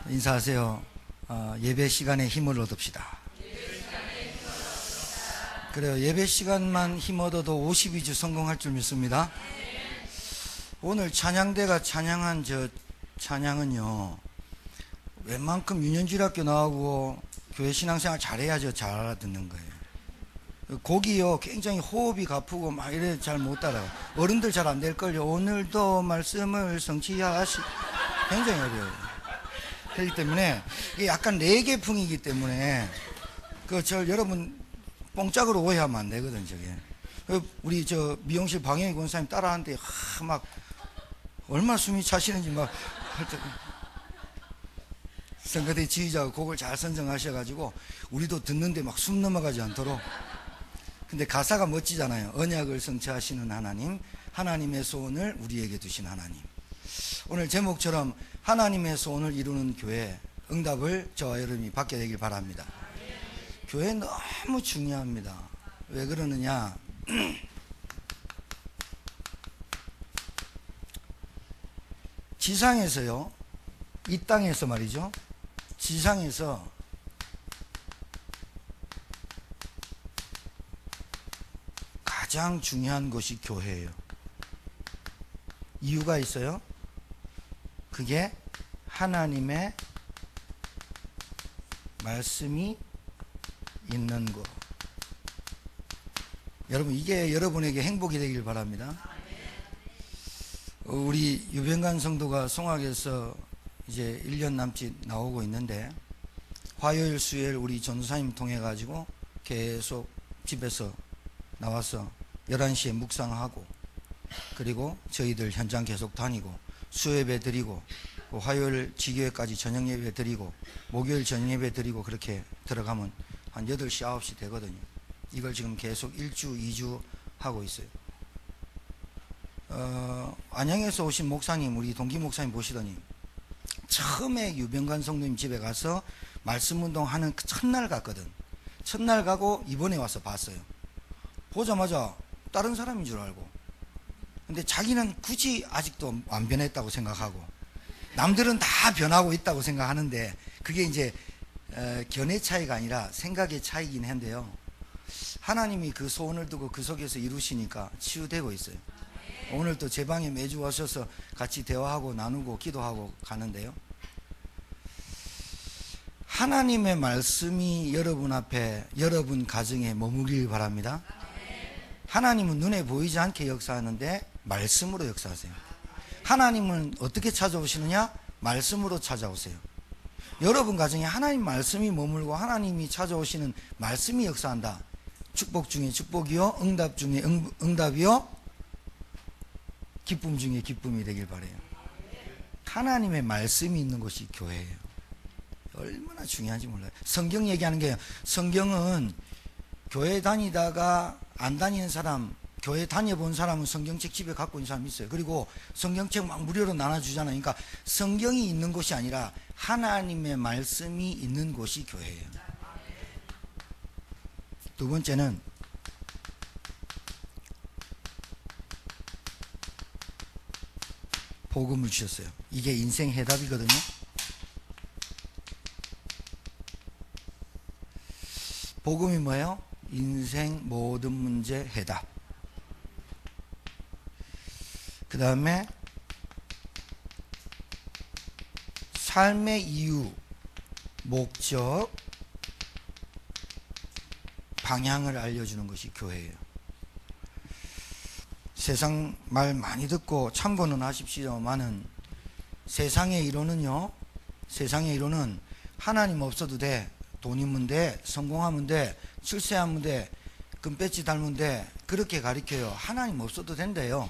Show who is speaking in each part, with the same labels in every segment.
Speaker 1: 인사하세요. 예배 시간에 힘을 얻읍시다. 그래요. 예배 시간만 힘 얻어도 52주 성공할 줄 믿습니다. 오늘 찬양대가 찬양한 찬양은요, 웬만큼 유년주일학교 나오고 교회 신앙생활 잘해야죠. 잘 알아듣는 거예요. 곡이요, 굉장히 호흡이 가쁘고 막 이래 잘 못 따라요. 어른들 잘 안 될걸요. 오늘도 말씀을 성취하시, 굉장히 어려워요. 그렇기 때문에 이게 약간 레게풍이기 때문에 여러분 뽕짝으로 오해하면 안 되거든. 저게 우리 미용실 방영희 권사님 따라하는데 막 얼마나 숨이 차시는지 막 성가대 지휘자가 곡을 잘 선정하셔가지고 우리도 듣는데 막 숨 넘어가지 않도록. 근데 가사가 멋지잖아요. 언약을 성취하시는 하나님, 하나님의 소원을 우리에게 두신 하나님. 오늘 제목처럼 하나님의 소원을 이루는 교회, 응답을 저와 여러분이 받게 되길 바랍니다. 교회 너무 중요합니다. 왜 그러느냐, 지상에서요, 이 땅에서 말이죠, 지상에서 가장 중요한 것이 교회예요. 이유가 있어요. 그게 하나님의 말씀이 있는 것. 여러분, 이게 여러분에게 행복이 되길 바랍니다. 우리 유병관 성도가 송악에서 이제 1년 남짓 나오고 있는데, 화요일 수요일 우리 전도사님 통해 가지고 계속 집에서 나와서 11시에 묵상하고, 그리고 저희들 현장 계속 다니고 수요예배 드리고, 화요일 지교회까지 저녁 예배 드리고, 목요일 저녁 예배 드리고, 그렇게 들어가면 한 8시 9시 되거든요. 이걸 지금 계속 1주 2주 하고 있어요. 안양에서 오신 목사님, 우리 동기 목사님 보시더니 처음에 유병관 성도님 집에 가서 말씀 운동하는 그 첫날 갔거든. 첫날 가고 이번에 와서 봤어요. 보자마자 다른 사람인 줄 알고, 근데 자기는 굳이 아직도 안 변했다고 생각하고, 남들은 다 변하고 있다고 생각하는데, 그게 이제 견해 차이가 아니라 생각의 차이긴 한데요, 하나님이 그 소원을 두고 그 속에서 이루시니까 치유되고 있어요. 오늘 또 제 방에 매주 오셔서 같이 대화하고 나누고 기도하고 가는데요, 하나님의 말씀이 여러분 앞에, 여러분 가정에 머무르길 바랍니다. 하나님은 눈에 보이지 않게 역사하는데 말씀으로 역사하세요. 하나님은 어떻게 찾아오시느냐? 말씀으로 찾아오세요. 여러분 가정에 하나님 말씀이 머물고 하나님이 찾아오시는 말씀이 역사한다. 축복 중에 축복이요, 응답 중에 응답이요, 기쁨 중에 기쁨이 되길 바라요. 하나님의 말씀이 있는 곳이 교회예요. 얼마나 중요한지 몰라요. 성경 얘기하는 게요, 성경은 교회 다니다가 안 다니는 사람, 교회 다녀본 사람은 성경책 집에 갖고 있는 사람이 있어요. 그리고 성경책 막 무료로 나눠주잖아요. 그러니까 성경이 있는 곳이 아니라 하나님의 말씀이 있는 곳이 교회예요. 두 번째는 복음을 주셨어요. 이게 인생 해답이거든요. 복음이 뭐예요? 인생 모든 문제 해답. 그 다음에 삶의 이유, 목적, 방향을 알려주는 것이 교회예요. 세상 말 많이 듣고 참고는 하십시오만은, 세상의 이론은요, 세상의 이론은 하나님 없어도 돼, 돈 있으면 돼, 성공하면 돼, 출세하면 돼, 금배지 달면 돼, 그렇게 가르쳐요. 하나님 없어도 된대요.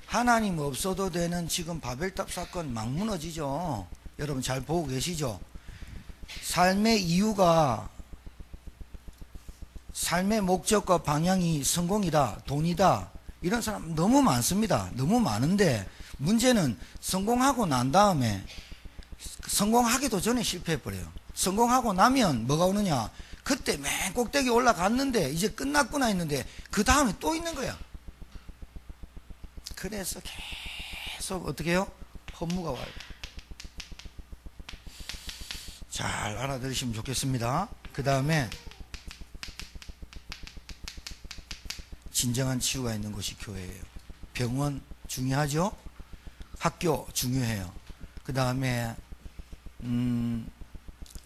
Speaker 1: 하나님 없어도 되는 지금 바벨탑 사건 막 무너지죠. 여러분 잘 보고 계시죠? 삶의 이유가, 삶의 목적과 방향이 성공이다, 돈이다, 이런 사람 너무 많습니다. 너무 많은데, 문제는 성공하고 난 다음에, 성공하기도 전에 실패해버려요. 성공하고 나면 뭐가 오느냐, 그때 맨 꼭대기 올라갔는데 이제 끝났구나 했는데 그 다음에 또 있는 거야. 그래서 계속 어떻게 해요? 허무가 와요. 잘 알아들으시면 좋겠습니다. 그 다음에 진정한 치유가 있는 곳이 교회예요. 병원 중요하죠? 학교 중요해요. 그 다음에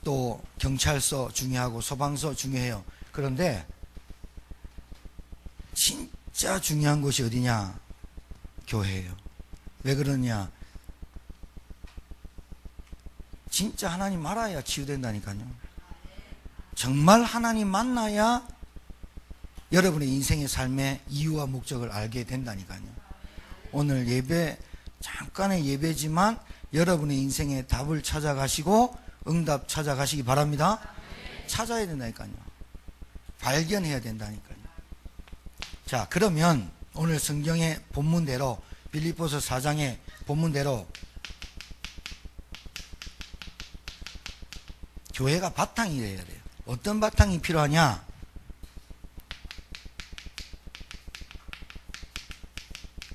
Speaker 1: 또 경찰서 중요하고 소방서 중요해요. 그런데 진짜 중요한 곳이 어디냐? 교회예요. 왜 그러냐? 진짜 하나님 알아야 치유된다니까요. 정말 하나님 만나야 여러분의 인생의 삶의 이유와 목적을 알게 된다니까요. 오늘 예배, 잠깐의 예배지만 여러분의 인생의 답을 찾아가시고 응답 찾아가시기 바랍니다. 찾아야 된다니까요. 발견해야 된다니까요. 자, 그러면 오늘 성경의 본문대로 빌립보서 4장의 본문대로 교회가 바탕이 돼야 돼요. 어떤 바탕이 필요하냐?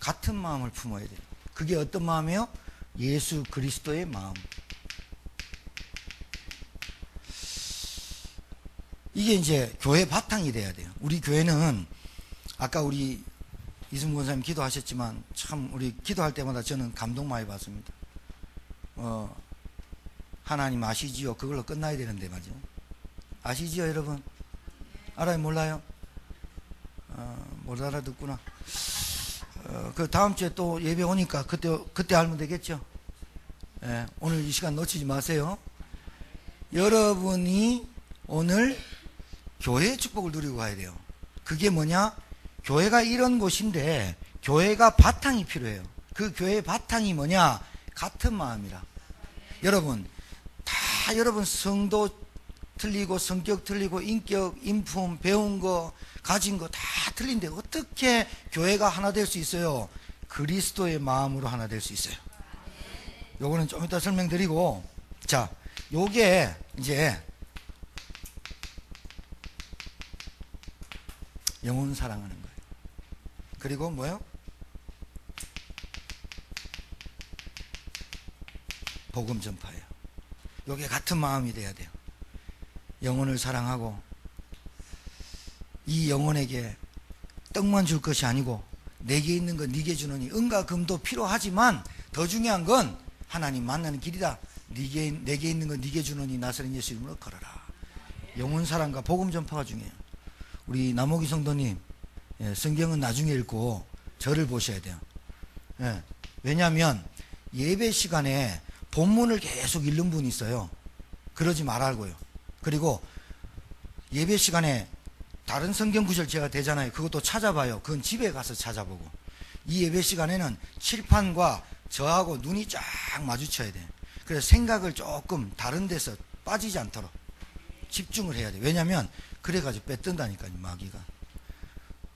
Speaker 1: 같은 마음을 품어야 돼요. 그게 어떤 마음이에요? 예수 그리스도의 마음. 이게 이제 교회 바탕이 돼야 돼요. 우리 교회는 아까 우리 이승문 권사님 기도하셨지만 참 우리 기도할 때마다 저는 감동 많이 받습니다. 하나님 아시지요? 그걸로 끝나야 되는데 맞죠? 아시지요 여러분? 알아요 몰라요? 못 알아듣구나. 그 다음 주에 또 예배 오니까 그때 알면 되겠죠? 예, 오늘 이 시간 놓치지 마세요. 여러분이 오늘 교회의 축복을 누리고 가야 돼요. 그게 뭐냐? 교회가 이런 곳인데 교회가 바탕이 필요해요. 그 교회의 바탕이 뭐냐? 같은 마음이라. 여러분 다 여러분 성도 틀리고 성격 틀리고 인격, 인품, 배운 거, 가진 거 다 틀린데 어떻게 교회가 하나 될 수 있어요? 그리스도의 마음으로 하나 될 수 있어요. 요거는 좀 이따 설명드리고, 자, 요게 이제 영혼 사랑하는 거예요. 그리고 뭐요? 복음 전파예요. 요게 같은 마음이 돼야 돼요. 영혼을 사랑하고 이 영혼에게 떡만 줄 것이 아니고 내게 있는 건 네게 주노니 은과 금도 필요하지만 더 중요한 건 하나님 만나는 길이다. 내게 있는 건 네게 주노니 나사렛 예수 이름으로 걸어라. 영혼 사랑과 복음 전파가 중요해요. 우리 남옥이 성도님, 성경은 나중에 읽고 저를 보셔야 돼요. 왜냐하면 예배 시간에 본문을 계속 읽는 분이 있어요. 그러지 말라고요. 그리고 예배 시간에 다른 성경 구절 제가 되잖아요. 그것도 찾아봐요. 그건 집에 가서 찾아보고. 이 예배 시간에는 칠판과 저하고 눈이 쫙 마주쳐야 돼요. 그래서 생각을 조금 다른 데서 빠지지 않도록 집중을 해야 돼요. 왜냐하면 그래가지고 빼뜬다니까요. 마귀가.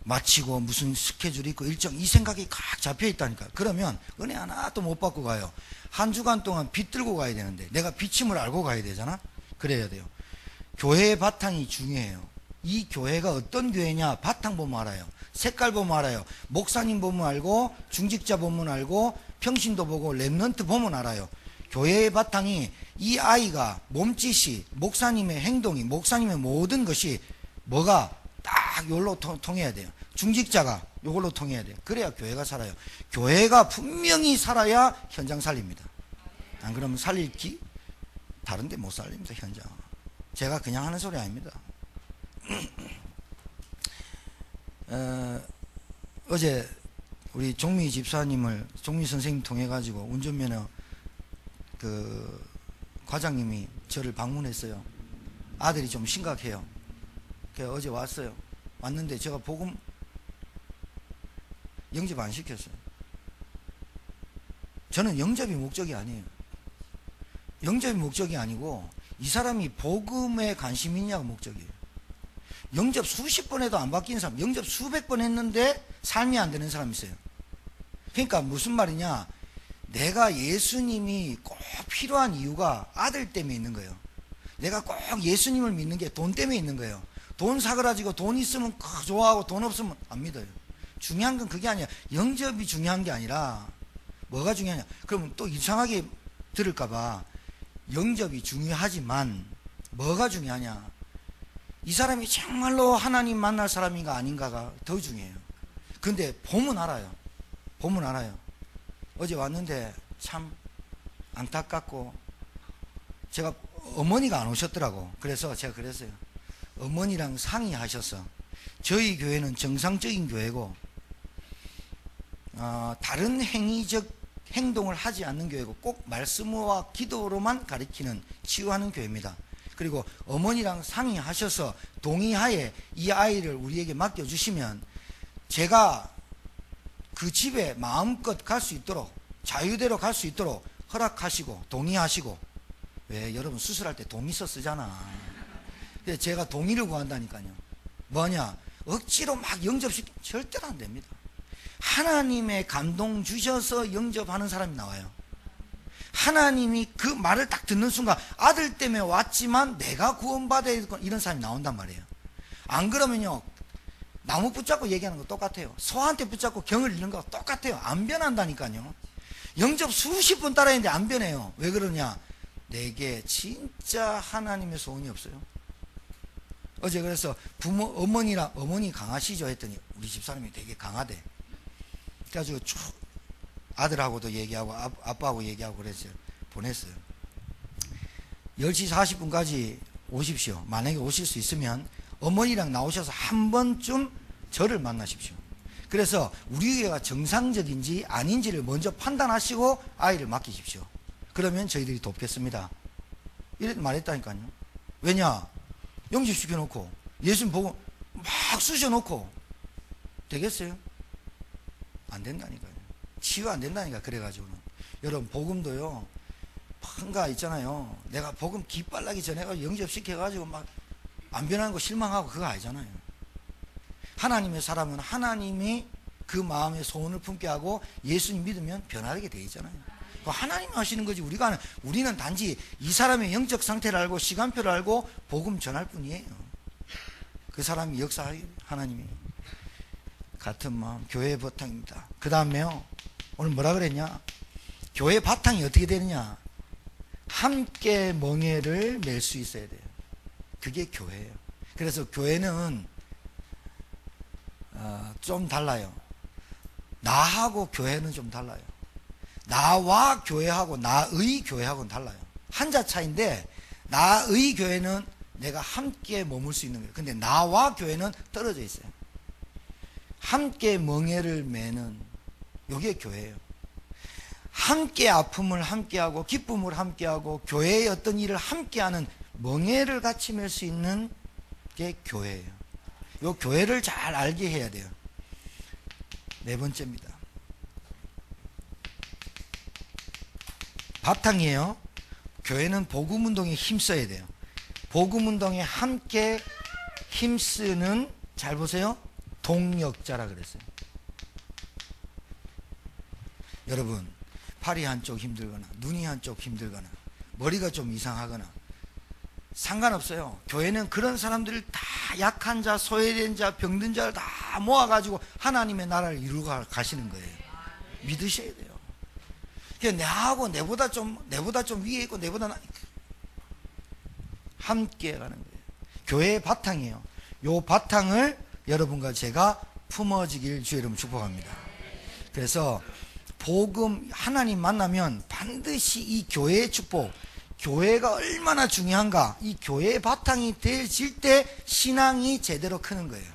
Speaker 1: 마치고 무슨 스케줄이 있고 일정 이 생각이 각 잡혀 있다니까. 그러면 은혜 하나도 못 받고 가요. 한 주간 동안 빚들고 가야 되는데 내가 빚임을 알고 가야 되잖아. 그래야 돼요. 교회의 바탕이 중요해요. 이 교회가 어떤 교회냐 바탕 보면 알아요. 색깔 보면 알아요. 목사님 보면 알고 중직자 보면 알고 평신도 보고 랩런트 보면 알아요. 교회의 바탕이 이 아이가 몸짓이 목사님의 행동이 목사님의 모든 것이 뭐가 딱 요걸로 통해야 돼요. 중직자가 요걸로 통해야 돼요. 그래야 교회가 살아요. 교회가 분명히 살아야 현장 살립니다. 안 그러면 다른 데 못 살립니다. 현장. 제가 그냥 하는 소리 아닙니다. 어제 우리 종미 집사님을 종미 선생님 통해 가지고 운전면허 그 과장님이 저를 방문했어요. 아들이 좀 심각해요. 그래서 어제 왔어요. 왔는데 제가 복음 영접 안 시켰어요. 저는 영접이 목적이 아니에요. 영접이 목적이 아니고 이 사람이 복음에 관심이 있냐가 목적이에요. 영접 수십 번 해도 안 바뀐 사람, 영접 수백 번 했는데 삶이 안 되는 사람이 있어요. 그러니까 무슨 말이냐, 내가 예수님이 꼭 필요한 이유가 아들 때문에 있는 거예요. 내가 꼭 예수님을 믿는 게 돈 때문에 있는 거예요. 돈 사그라지고 돈 있으면 좋아하고 돈 없으면 안 믿어요. 중요한 건 그게 아니야. 영접이 중요한 게 아니라 뭐가 중요하냐. 그러면 또 이상하게 들을까봐 영접이 중요하지만 뭐가 중요하냐? 이 사람이 정말로 하나님 만날 사람인가 아닌가가 더 중요해요. 근데 보면 알아요. 보면 알아요. 어제 왔는데 참 안타깝고, 제가 어머니가 안 오셨더라고. 그래서 제가 그랬어요. 어머니랑 상의하셔서, 저희 교회는 정상적인 교회고 다른 행위적 행동을 하지 않는 교회고 꼭 말씀과 기도로만 가리키는, 치유하는 교회입니다. 그리고 어머니랑 상의하셔서 동의하에 이 아이를 우리에게 맡겨주시면 제가 그 집에 마음껏 갈 수 있도록, 자유대로 갈 수 있도록 허락하시고 동의하시고. 왜 여러분 수술할 때 동의서 쓰잖아. 그래서 제가 동의를 구한다니까요. 뭐냐? 억지로 막 영접시키면 절대로 안 됩니다. 하나님의 감동 주셔서 영접하는 사람이 나와요. 하나님이 그 말을 딱 듣는 순간 아들 때문에 왔지만 내가 구원받아야 될 건, 이런 사람이 나온단 말이에요. 안 그러면요, 나무 붙잡고 얘기하는 거 똑같아요. 소한테 붙잡고 경을 잃는 거 똑같아요. 안 변한다니까요. 영접 수십 번 따라했는데 안 변해요. 왜 그러냐? 내게 진짜 하나님의 소원이 없어요. 어제 그래서 어머니 강하시죠 했더니 우리 집사람이 되게 강하대. 그래가지고 쭉 아들하고도 얘기하고 아빠하고 얘기하고 그랬어요. 보냈어요. 10시 40분까지 오십시오. 만약에 오실 수 있으면 어머니랑 나오셔서 한 번쯤 저를 만나십시오. 그래서 우리 교회가 정상적인지 아닌지를 먼저 판단하시고 아이를 맡기십시오. 그러면 저희들이 돕겠습니다. 이렇게 말했다니까요. 왜냐? 영접시켜놓고 예수님 보고 막 쑤셔놓고 되겠어요? 안 된다니까요. 치유 안 된다니까. 그래가지고는 여러분, 복음도요, 뭔가 있잖아요. 내가 복음 기빨라기 전에 영접시켜가지고 막 안 변하는 거 실망하고 그거 아니잖아요. 하나님의 사람은 하나님이 그 마음의 소원을 품게 하고 예수님 믿으면 변하게 돼 있잖아요. 하나님 하시는 거지 우리는 단지 이 사람의 영적 상태를 알고 시간표를 알고 복음 전할 뿐이에요. 그 사람이 역사할 하나님이. 같은 마음, 교회의 바탕입니다. 그 다음에요, 오늘 뭐라 그랬냐? 교회 바탕이 어떻게 되느냐? 함께 멍에를 맬 수 있어야 돼요. 그게 교회예요. 그래서 교회는 좀 달라요. 나하고 교회는 좀 달라요. 나와 교회하고 나의 교회하고는 달라요. 한자 차이인데, 나의 교회는 내가 함께 머물 수 있는 거예요. 근데 나와 교회는 떨어져 있어요. 함께 멍에를 매는, 이게 교회예요. 함께 아픔을 함께하고 기쁨을 함께하고 교회의 어떤 일을 함께하는 멍에를 같이 맬 수 있는 게 교회예요. 이 교회를 잘 알게 해야 돼요. 네 번째입니다. 바탕이에요. 교회는 복음운동에 힘써야 돼요. 복음운동에 함께 힘쓰는, 잘 보세요, 동력자라 그랬어요. 여러분, 팔이 한쪽 힘들거나 눈이 한쪽 힘들거나 머리가 좀 이상하거나 상관없어요. 교회는 그런 사람들을 다, 약한 자, 소외된 자, 병든 자를 다 모아가지고 하나님의 나라를 이루고 가시는 거예요. 믿으셔야 돼요. 나하고 내보다 좀 위에 있고 함께 가는 거예요. 교회의 바탕이에요. 요 바탕을 여러분과 제가 품어지길 주의 이름으로 축복합니다. 그래서 복음, 하나님 만나면 반드시 이 교회의 축복, 교회가 얼마나 중요한가, 이 교회의 바탕이 되어질 때 신앙이 제대로 크는 거예요.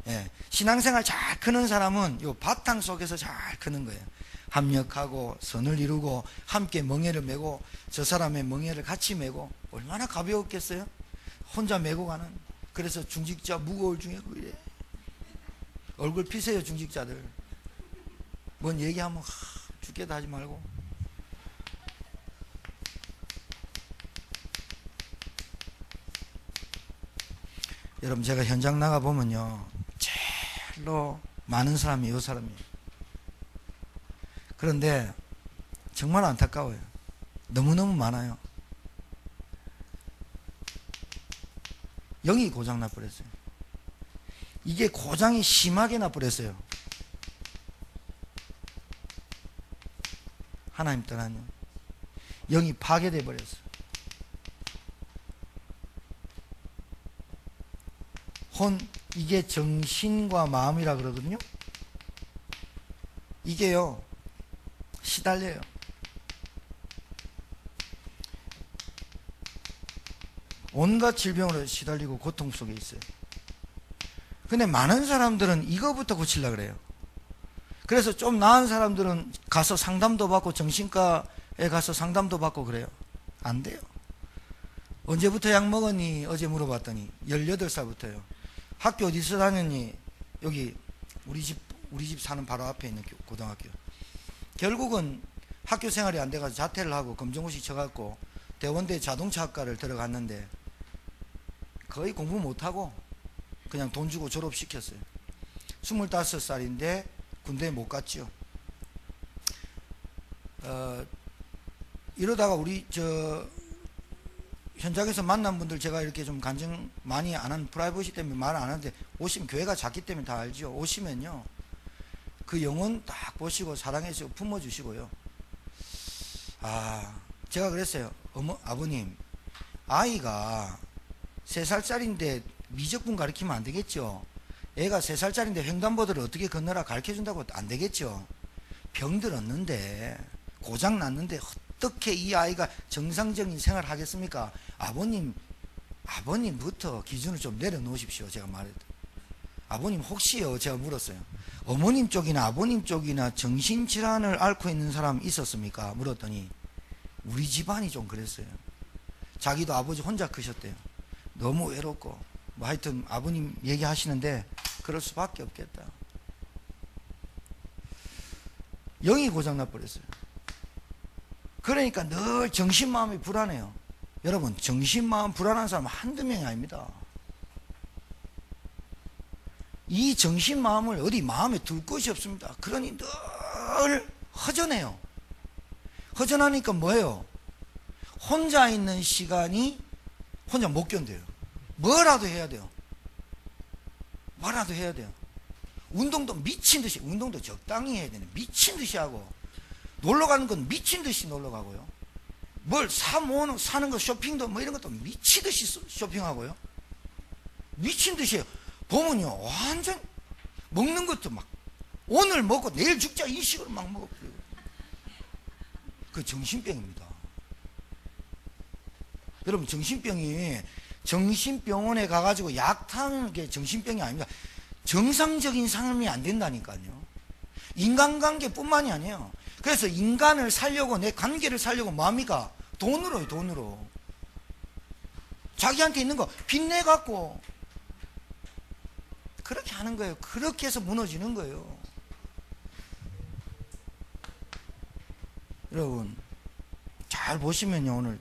Speaker 1: 예, 신앙생활 잘 크는 사람은 이 바탕 속에서 잘 크는 거예요. 합력하고 선을 이루고 함께 멍에를 메고 저 사람의 멍에를 같이 메고 얼마나 가벼웠겠어요? 혼자 메고 가는. 그래서 중직자 무거울 중에 그래. 얼굴 피세요, 중직자들. 뭔 얘기하면 죽겠다 하지 말고. 여러분, 제가 현장 나가보면요, 제일로 많은 사람이 이 사람이에요. 그런데 정말 안타까워요. 너무너무 많아요. 영이 고장 나버렸어요. 이게 고장이 심하게 나버렸어요. 하나님 떠나요. 영이 파괴돼 버렸어. 이게 정신과 마음이라 그러거든요. 이게요, 시달려요. 온갖 질병으로 시달리고 고통 속에 있어요. 근데 많은 사람들은 이거부터 고치려고 그래요. 그래서 좀 나은 사람들은 가서 상담도 받고 정신과에 가서 상담도 받고 그래요. 안 돼요. 언제부터 약 먹었니? 어제 물어봤더니 18살부터요. 학교 어디서 다녔니? 여기 우리 집 사는 바로 앞에 있는 고등학교. 결국은 학교 생활이 안 돼가지고 자퇴를 하고 검정고시 쳐갖고 대원대 자동차학과를 들어갔는데 거의 공부 못하고 그냥 돈 주고 졸업시켰어요. 25살인데 군대에 못 갔죠. 이러다가 우리 현장에서 만난 분들 제가 이렇게 좀 간증 많이 안 한 프라이버시 때문에 말 안 하는데 오시면 교회가 작기 때문에 다 알죠. 오시면요, 그 영혼 딱 보시고 사랑해주시고 품어주시고요. 제가 그랬어요. 아버님, 아이가 3살짜리인데 미적분 가르치면 안 되겠죠. 애가 3살짜리인데 횡단보도를 어떻게 건너라 가르쳐준다고 안 되겠죠. 병들 얻는데 고장 났는데 어떻게 이 아이가 정상적인 생활을 하겠습니까? 아버님부터 기준을 좀 내려놓으십시오. 제가 말했다. 아버님 혹시요, 제가 물었어요. 어머님 쪽이나 아버님 쪽이나 정신질환을 앓고 있는 사람 있었습니까? 물었더니 우리 집안이 좀 그랬어요. 자기도 아버지 혼자 크셨대요. 너무 외롭고 뭐 하여튼 아버님 얘기하시는데 그럴 수밖에 없겠다. 영이 고장나 버렸어요. 그러니까 늘 정신마음이 불안해요. 여러분, 정신마음 불안한 사람은 한두 명이 아닙니다. 이 정신마음을 어디 마음에 둘 곳이 없습니다. 그러니 늘 허전해요. 허전하니까 뭐예요? 혼자 있는 시간이 혼자 못 견뎌요. 뭐라도 해야 돼요. 뭐라도 해야 돼요. 운동도 미친 듯이, 운동도 적당히 해야 되네. 미친 듯이 하고, 놀러 가는 건 미친 듯이 놀러 가고요. 뭘 사는 거, 쇼핑도 뭐 이런 것도 미치듯이 쇼핑하고요. 미친 듯이 해요. 보면요, 완전 먹는 것도 막 오늘 먹고 내일 죽자 이 식으로 막 먹어요. 그 정신병입니다. 여러분, 정신병원에 가가지고 약 타는 게 정신병이 아닙니다. 정상적인 삶이 안 된다니까요. 인간관계뿐만이 아니에요. 그래서 인간을 살려고, 내 관계를 살려고 뭐합니까? 돈으로요, 돈으로. 자기한테 있는 거 빚내갖고 그렇게 하는 거예요. 그렇게 해서 무너지는 거예요. 여러분, 잘 보시면요, 오늘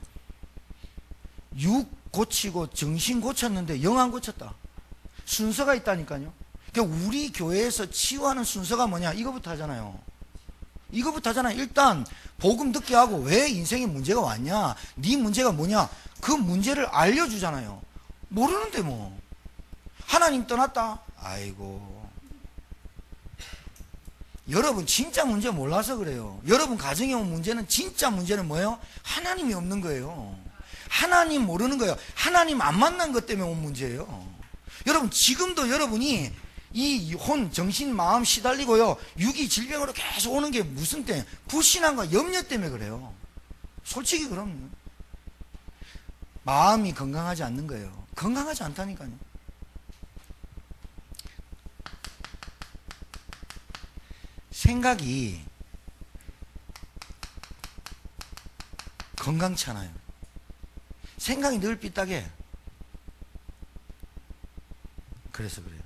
Speaker 1: 육 고치고 정신 고쳤는데 영 안 고쳤다. 순서가 있다니까요. 그러니까 우리 교회에서 치유하는 순서가 뭐냐? 이거부터 하잖아요. 일단 복음 듣게 하고 왜 인생에 문제가 왔냐? 네 문제가 뭐냐? 그 문제를 알려주잖아요. 모르는데 뭐. 하나님 떠났다. 아이고. 여러분 진짜 문제 몰라서 그래요. 여러분 가정에 온 문제는, 진짜 문제는 뭐예요? 하나님이 없는 거예요. 하나님 모르는 거예요. 하나님 안 만난 것 때문에 온 문제예요. 여러분 지금도 여러분이 이 정신, 마음 시달리고요, 육이 질병으로 계속 오는 게 무슨 때문에? 불신앙과 염려 때문에 그래요. 솔직히 그럼요. 마음이 건강하지 않는 거예요. 건강하지 않다니까요. 생각이 건강치 않아요. 생각이 늘 삐딱해. 그래서 그래요.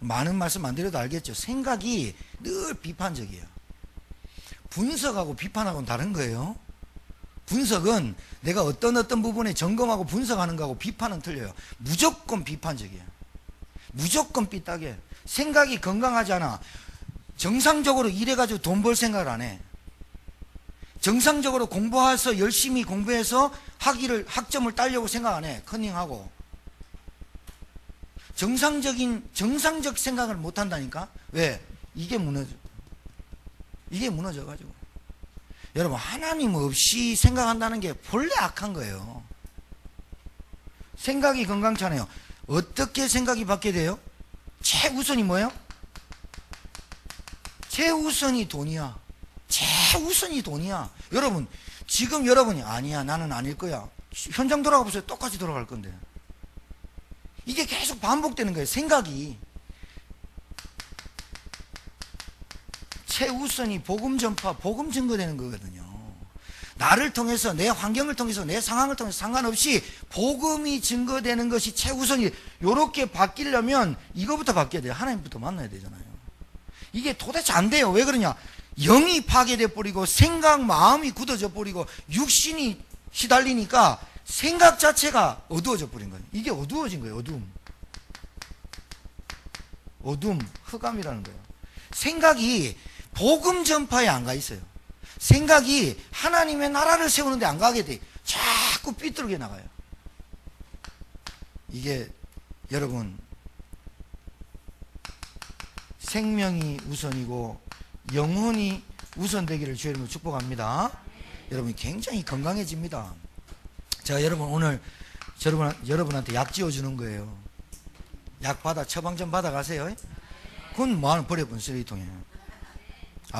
Speaker 1: 많은 말씀 안 드려도 알겠죠. 생각이 늘 비판적이에요. 분석하고 비판하고는 다른 거예요. 분석은 내가 어떤 부분에 점검하고 분석하는 거하고 비판은 틀려요. 무조건 비판적이에요. 무조건 삐딱해. 생각이 건강하지 않아. 정상적으로 일해가지고 돈 벌 생각을 안 해. 정상적으로 공부해서 열심히 공부해서 학점을 따려고 생각 안 해. 컨닝하고. 정상적 생각을 못 한다니까? 왜? 이게 무너져가지고. 여러분, 하나님 없이 생각한다는 게 본래 악한 거예요. 생각이 건강찮아요. 어떻게 생각이 바뀌게 돼요? 최우선이 뭐예요? 최우선이 돈이야. 최우선이 돈이야. 여러분, 지금 여러분이 아니야, 나는 아닐 거야. 현장 돌아가 보세요. 똑같이 돌아갈 건데. 이게 계속 반복되는 거예요. 생각이. 최우선이 복음 전파, 복음 증거되는 거거든요. 나를 통해서, 내 환경을 통해서, 내 상황을 통해서 상관없이 복음이 증거되는 것이 최우선이. 요렇게 바뀌려면 이거부터 바뀌어야 돼요. 하나님부터 만나야 되잖아요. 이게 도대체 안 돼요. 왜 그러냐? 영이 파괴돼 버리고 생각, 마음이 굳어져 버리고 육신이 시달리니까 생각 자체가 어두워져 버린 거예요. 이게 어두워진 거예요. 어둠, 흑암이라는 거예요. 생각이 복음 전파에 안 가 있어요. 생각이 하나님의 나라를 세우는데 안 가게 돼. 자꾸 삐뚤게 나가요. 이게 여러분, 생명이 우선이고 영혼이 우선되기를 주의 이름으로 축복합니다. 여러분이 굉장히 건강해집니다. 제가 여러분 오늘 여러분한테 약 지어주는 거예요. 약 처방 좀 받아가세요. 그건 뭐하는 버려본 쓰레기통에.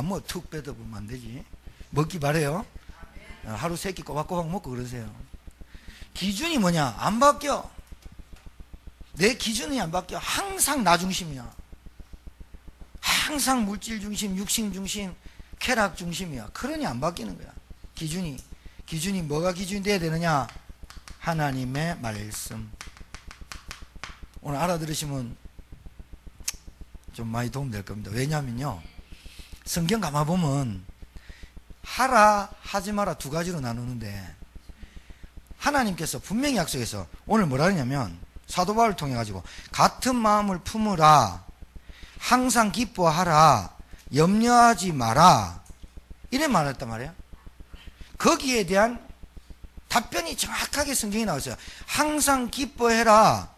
Speaker 1: 뭐 툭 빼다보면 안 되지. 먹기 바래요. 하루 3끼 꼬박꼬박 먹고 그러세요. 기준이 뭐냐? 안 바뀌어. 내 기준이 안 바뀌어. 항상 나 중심이야. 항상 물질 중심, 육신 중심, 쾌락 중심이야. 그러니 안 바뀌는 거야. 기준이 뭐가 기준이 돼야 되느냐? 하나님의 말씀. 오늘 알아들으시면 좀 많이 도움될 겁니다. 왜냐하면요, 성경 가만보면 하라 하지 마라 두 가지로 나누는데, 하나님께서 분명히 약속해서 오늘 뭐라 하냐면 사도 바울을 통해 가지고 같은 마음을 품으라, 항상 기뻐하라, 염려하지 마라, 이래 말했단 말이에요. 거기에 대한 답변이 정확하게 성경에 나왔어요. 항상 기뻐해라,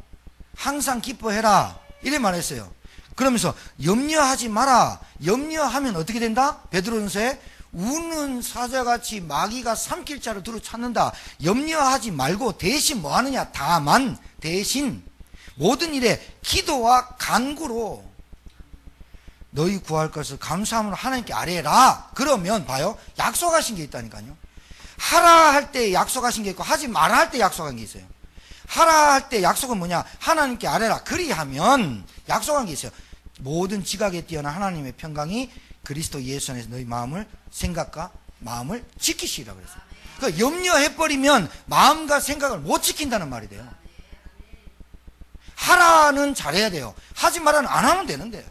Speaker 1: 항상 기뻐해라, 이래 말했어요. 그러면서 염려하지 마라. 염려하면 어떻게 된다? 베드로전서에 우는 사자같이 마귀가 삼킬 자를 두루 찾는다. 염려하지 말고 대신 뭐 하느냐? 다만 대신 모든 일에 기도와 간구로 너희 구할 것을 감사함으로 하나님께 아뢰라. 그러면 봐요, 약속하신 게 있다니까요. 하라 할 때 약속하신 게 있고 하지 마라 할 때 약속한 게 있어요. 하라 할 때 약속은 뭐냐? 하나님께 아뢰라. 그리하면 약속한 게 있어요. 모든 지각에 뛰어난 하나님의 평강이 그리스도 예수 안에서 너희 마음을, 생각과 마음을 지키시라고 그랬어요. 그 염려해버리면 마음과 생각을 못 지킨다는 말이 돼요. 하라는 잘해야 돼요. 하지 마라는 안 하면 되는데.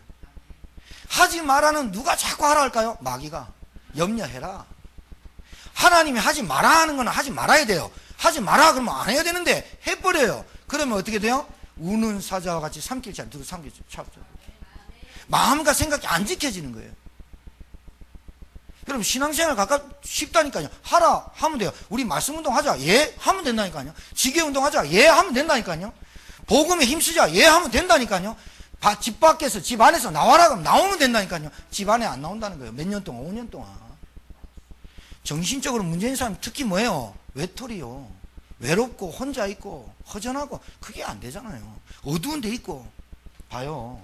Speaker 1: 하지 마라는 누가 자꾸 하라 할까요? 마귀가. 염려해라. 하나님이 하지 마라 하는 건 하지 말아야 돼요. 하지 마라 그러면 안 해야 되는데 해버려요. 그러면 어떻게 돼요? 우는 사자와 같이 삼킬 자를 두루 삼킬 자. 마음과 생각이 안 지켜지는 거예요. 여러분, 신앙생활 쉽다니까요. 하라 하면 돼요. 우리 말씀 운동 하자. 예 하면 된다니까요. 지계 운동 하자. 예 하면 된다니까요. 복음에 힘쓰자. 예 하면 된다니까요. 집 밖에서 집 안에서 나와라 그러면 나오면 된다니까요. 집 안에 안 나온다는 거예요. 몇 년 동안, 5년 동안. 정신적으로 문제인 사람 특히 뭐예요? 외톨이요. 외롭고 혼자 있고 허전하고 그게 안 되잖아요. 어두운 데 있고. 봐요,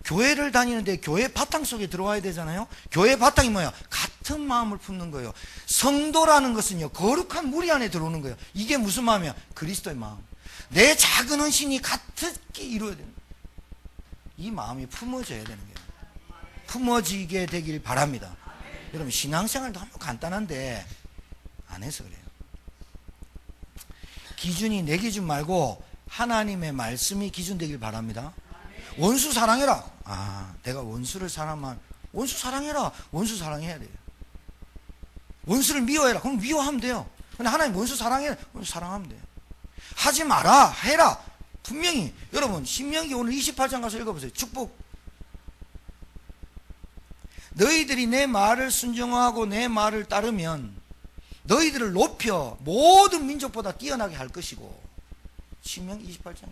Speaker 1: 교회를 다니는데 교회 바탕 속에 들어와야 되잖아요. 교회 바탕이 뭐야? 같은 마음을 품는 거예요. 성도라는 것은요, 거룩한 무리 안에 들어오는 거예요. 이게 무슨 마음이야? 그리스도의 마음. 내 작은 헌신이 같게 이루어야 되는 거예요. 이 마음이 품어져야 되는 거예요. 품어지게 되길 바랍니다. 여러분, 신앙생활도 한번 간단한데 안 해서 그래요. 기준이 내 기준 말고 하나님의 말씀이 기준 되길 바랍니다. 원수 사랑해라. 내가 원수를 사랑하면 원수 사랑해라. 원수 사랑해야 돼요. 원수를 미워해라. 그럼 미워하면 돼요. 근데 하나님 원수 사랑해. 원수 사랑하면 돼요. 하지 마라. 해라. 분명히 여러분, 신명기 오늘 28장 가서 읽어보세요. 축복. 너희들이 내 말을 순종하고 내 말을 따르면 너희들을 높여 모든 민족보다 뛰어나게 할 것이고. 신명기 28장.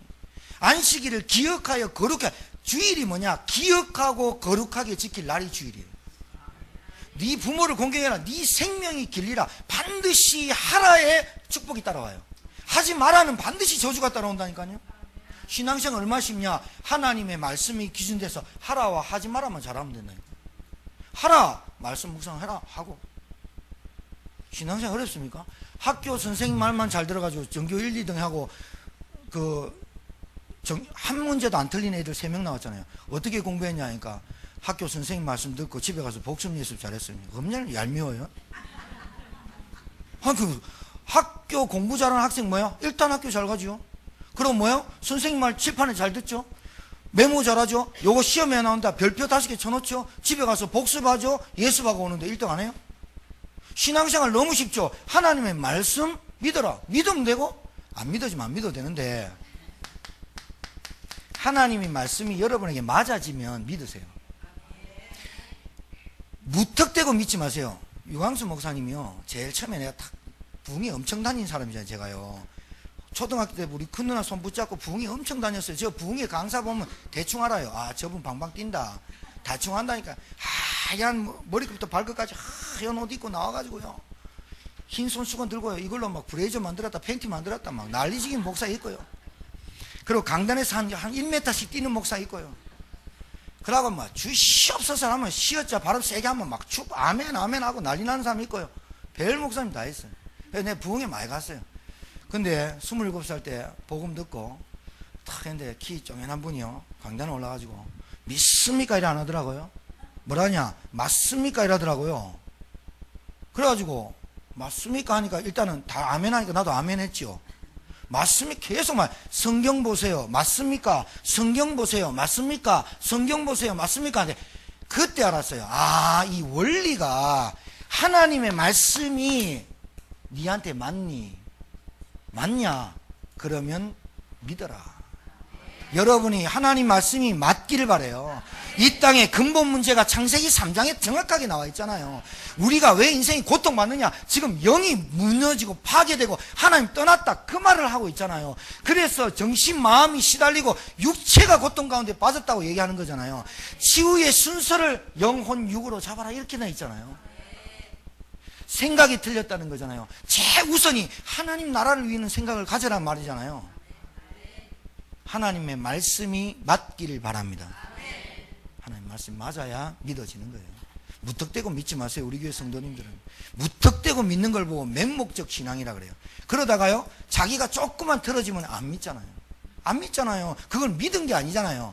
Speaker 1: 안식일을 기억하여 거룩하게. 주일이 뭐냐? 기억하고 거룩하게 지킬 날이 주일이에요. 네 부모를 공경해라. 네 생명이 길리라. 반드시 하라의 축복이 따라와요. 하지 마라는 반드시 저주가 따라온다니까요. 신앙생활 얼마나 쉽냐. 하나님의 말씀이 기준돼서 하라와 하지 마라만 잘하면 된다니까. 하라, 말씀 묵상하라 하고. 신앙생활 어렵습니까? 학교 선생님 말만 잘 들어가지고 전교 1, 2등 하고 한 문제도 안 틀린 애들 3명 나왔잖아요. 어떻게 공부했냐 하니까 학교 선생님 말씀 듣고 집에 가서 복습 연습 잘했습니다. 겁나 얄미워요. 학교 공부 잘하는 학생 뭐야? 일단 학교 잘 가죠. 그럼 뭐야? 선생님 말 칠판에 잘 듣죠. 메모 잘하죠. 요거 시험에 나온다. 별표 5개 쳐놓죠. 집에 가서 복습하죠. 예습하고 오는데 1등 안 해요? 신앙생활 너무 쉽죠. 하나님의 말씀 믿어라. 믿으면 되고 안 믿어지면 안 믿어도 되는데, 하나님의 말씀이 여러분에게 맞아지면 믿으세요. 무턱대고 믿지 마세요. 유광수 목사님이요, 제일 처음에 내가 탁 부흥이 엄청 다닌 사람이잖아요. 제가요, 초등학교 때 우리 큰 누나 손 붙잡고 부흥이 엄청 다녔어요. 저 부흥회 강사 보면 대충 알아요. 아, 저분 방방 뛴다. 대충 한다니까. 하얀 머리끝부터 발끝까지 하얀 옷 입고 나와가지고요, 흰 손수건 들고요, 이걸로 막 브레이저 만들었다, 팬티 만들었다, 막 난리지긴 목사 있고요. 그리고 강단에서 한 1m씩 뛰는 목사 있고요. 그러고 막 주시옵소서 하면 시어자 발음 세게 하면 막 아멘 아멘 하고 난리 나는 사람 있고요. 별 목사님 다 있어요. 그래서 내가 부흥에 많이 갔어요. 근데 27살 때 복음 듣고 탁 했는데 키 쪼맨한 분이요, 강단에 올라가지고 믿습니까? 이래 안 하더라고요. 뭐라냐? 맞습니까? 이러더라고요. 그래가지고 맞습니까? 하니까 일단은 다 아멘 하니까 나도 아멘 했죠. 맞습니까? 계속 성경 보세요. 맞습니까? 성경 보세요. 맞습니까? 성경 보세요. 맞습니까? 근데 그때 알았어요. 아, 이 원리가 하나님의 말씀이 니한테 맞니? 맞냐? 그러면 믿어라. 여러분이 하나님 말씀이 맞기를 바라요. 이 땅의 근본 문제가 창세기 3장에 정확하게 나와 있잖아요. 우리가 왜 인생이 고통받느냐? 지금 영이 무너지고 파괴되고 하나님 떠났다, 그 말을 하고 있잖아요. 그래서 정신 마음이 시달리고 육체가 고통 가운데 빠졌다고 얘기하는 거잖아요. 치유의 순서를 영혼 육으로 잡아라, 이렇게 나 있잖아요. 생각이 틀렸다는 거잖아요. 최우선이 하나님 나라를 위하는 생각을 가져란 말이잖아요. 하나님의 말씀이 맞기를 바랍니다. 하나님 말씀 맞아야 믿어지는 거예요. 무턱대고 믿지 마세요. 우리 교회 성도님들은 무턱대고 믿는 걸 보고 맹목적 신앙이라 그래요. 그러다가요, 자기가 조금만 틀어지면 안 믿잖아요. 안 믿잖아요. 그걸 믿은 게 아니잖아요.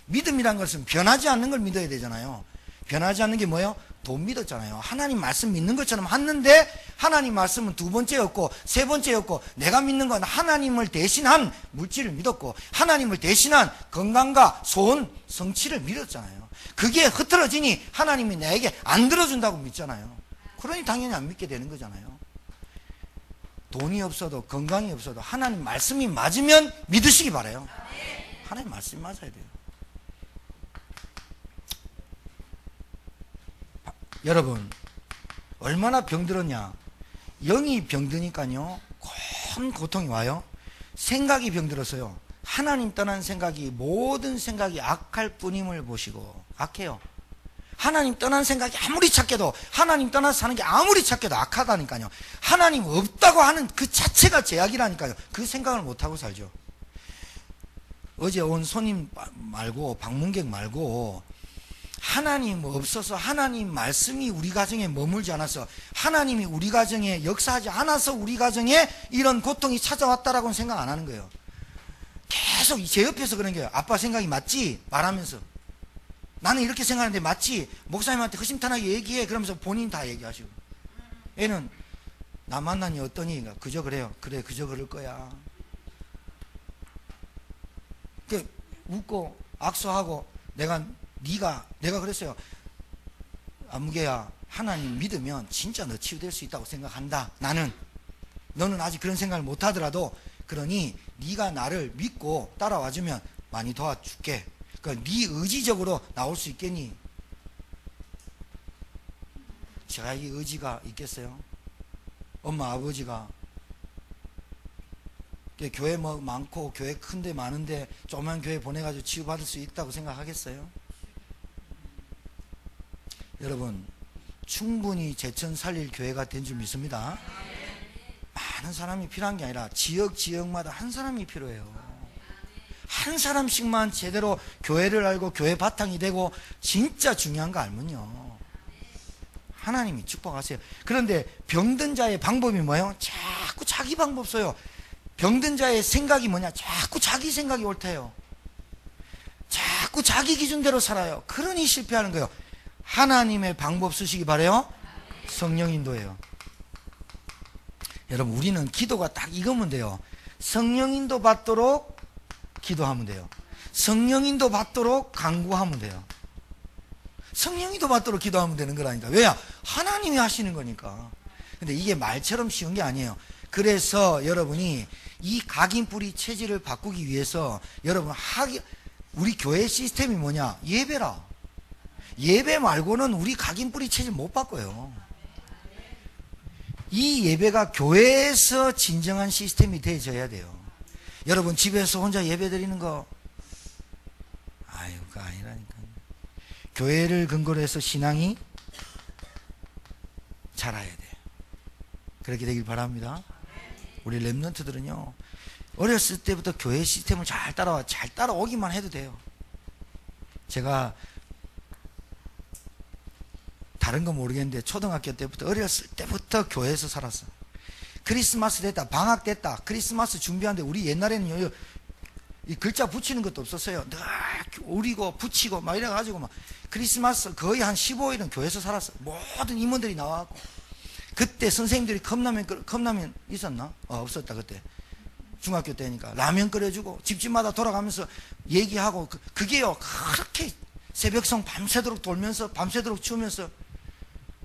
Speaker 1: 믿음이란 것은 변하지 않는 걸 믿어야 되잖아요. 변하지 않는 게 뭐예요? 돈 믿었잖아요. 하나님 말씀 믿는 것처럼 했는데 하나님 말씀은 두 번째였고 세 번째였고, 내가 믿는 건 하나님을 대신한 물질을 믿었고 하나님을 대신한 건강과 소원, 성취를 믿었잖아요. 그게 흐트러지니 하나님이 나에게 안 들어준다고 믿잖아요. 그러니 당연히 안 믿게 되는 거잖아요. 돈이 없어도 건강이 없어도 하나님 말씀이 맞으면 믿으시기 바라요. 하나님 말씀이 맞아야 돼요. 여러분, 얼마나 병들었냐? 영이 병드니까요, 큰 고통이 와요. 생각이 병들었어요. 하나님 떠난 생각이, 모든 생각이 악할 뿐임을 보시고. 악해요. 하나님 떠난 생각이 아무리 착해도, 하나님 떠나서 사는 게 아무리 착해도 악하다니까요. 하나님 없다고 하는 그 자체가 죄악이라니까요. 그 생각을 못하고 살죠. 어제 온 손님 말고, 방문객 말고, 하나님 없어서, 하나님 말씀이 우리 가정에 머물지 않아서, 하나님이 우리 가정에 역사하지 않아서 우리 가정에 이런 고통이 찾아왔다라고는 생각 안 하는 거예요. 계속 제 옆에서 그런 거예요. 아빠 생각이 맞지? 말하면서. 나는 이렇게 생각하는데 맞지? 목사님한테 허심탄회하게 얘기해. 그러면서 본인 다 얘기하시고. 애는 나 만나니 어떠니? 그저 그래요. 그래, 그저 그럴 거야. 웃고 악수하고, 내가 그랬어요. 안무개야, 하나님 믿으면 진짜 너 치유될 수 있다고 생각한다. 너는 아직 그런 생각을 못 하더라도, 그러니 네가 나를 믿고 따라와주면 많이 도와줄게. 그러니까 네 의지적으로 나올 수 있겠니? 제가 이 의지가 있겠어요? 엄마 아버지가 교회 뭐 많고 교회 큰데 많은데 조그만 교회 보내가지고 치유받을 수 있다고 생각하겠어요? 여러분, 충분히 제천 살릴 교회가 된 줄 믿습니다. 많은 사람이 필요한 게 아니라 지역마다 한 사람이 필요해요. 한 사람씩만 제대로 교회를 알고 교회 바탕이 되고 진짜 중요한 거 알면요, 하나님이 축복하세요. 그런데 병든 자의 방법이 뭐예요? 자꾸 자기 방법 써요. 병든 자의 생각이 뭐냐? 자꾸 자기 생각이 옳대요. 자꾸 자기 기준대로 살아요. 그러니 실패하는 거예요. 하나님의 방법 쓰시기 바라요. 성령 인도예요. 여러분, 우리는 기도가 딱 이거면 돼요. 성령 인도 받도록 기도하면 돼요. 성령 인도 받도록 간구하면 돼요. 성령 인도 받도록 기도하면 되는 거라니까. 왜냐? 하나님이 하시는 거니까. 근데 이게 말처럼 쉬운 게 아니에요. 그래서 여러분이 이 각인뿌리 체질을 바꾸기 위해서 여러분 우리 교회 시스템이 뭐냐? 예배라. 예배 말고는 우리 각인뿌리 체질 못 바꿔요. 이 예배가 교회에서 진정한 시스템이 되어져야 돼요. 여러분 집에서 혼자 예배 드리는 거, 그거 아니라니까. 교회를 근거로 해서 신앙이 자라야 돼요. 그렇게 되길 바랍니다. 우리 랩런트들은요, 어렸을 때부터 교회 시스템을 잘 따라오기만 해도 돼요. 제가 다른 건 모르겠는데 초등학교 때부터, 어렸을 때부터 교회에서 살았어요. 크리스마스 됐다, 방학 됐다, 크리스마스 준비하는데, 우리 옛날에는 이 글자 붙이는 것도 없었어요. 늘 오리고 붙이고 막 이래가지고 막 크리스마스 거의 한 15일은 교회에서 살았어요. 모든 임원들이 나와갖고. 그때 선생님들이 컵라면 있었나? 없었다. 그때 중학교 때니까 라면 끓여주고 집집마다 돌아가면서 얘기하고, 그게요 그렇게 새벽성 밤새도록 돌면서 밤새도록 추우면서.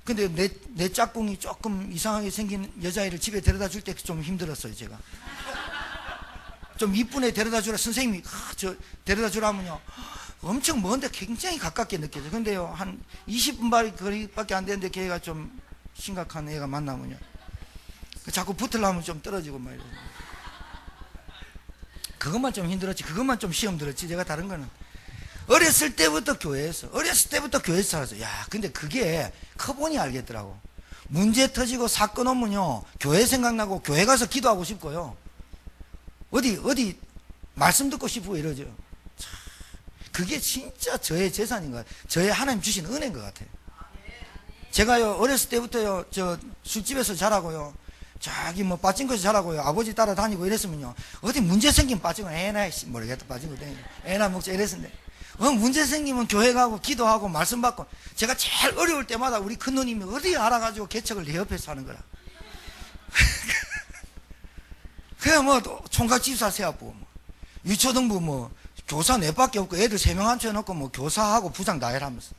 Speaker 1: 근데 내 짝꿍이 조금 이상하게 생긴 여자애를 집에 데려다 줄 때 좀 힘들었어요. 제가 좀 이쁜 애 데려다 주라, 선생님이 저 데려다 주라면요 엄청 먼데 굉장히 가깝게 느껴져요. 근데요 한 20분 거리밖에 안 되는데 걔가 좀 심각한 애가 만나면요 자꾸 붙으려면 좀 떨어지고 막 이러고. 그것만 좀 힘들었지. 그것만 좀 시험 들었지. 제가 다른 거는 어렸을 때부터 교회에서 살았어요. 야, 근데 그게 커보니 알겠더라고. 문제 터지고 사건 오면요 교회 생각나고 교회 가서 기도하고 싶고요, 어디 말씀 듣고 싶고 이러죠. 그게 진짜 저의 재산인 것 같아요. 저의 하나님 주신 은혜인 것 같아요. 제가요 어렸을 때부터요 저 술집에서 자라고요, 저기 뭐 빠진거에서 자라고요, 아버지 따라다니고 이랬으면요 어디 문제 생기면 빠지고, 에나 모르겠다 빠진거 땡기고 에나 먹자 이랬었는데, 문제 생기면 교회 가고 기도하고 말씀 받고. 제가 제일 어려울 때마다 우리 큰누님이 어디 알아가지고 개척을 내 옆에서 하는 거라. 그냥 뭐 총각 집사 세워보고 뭐 유초등부 뭐 교사 넷밖에 없고 애들 3명 앉혀놓고 뭐 교사하고 부장 다 해라면서.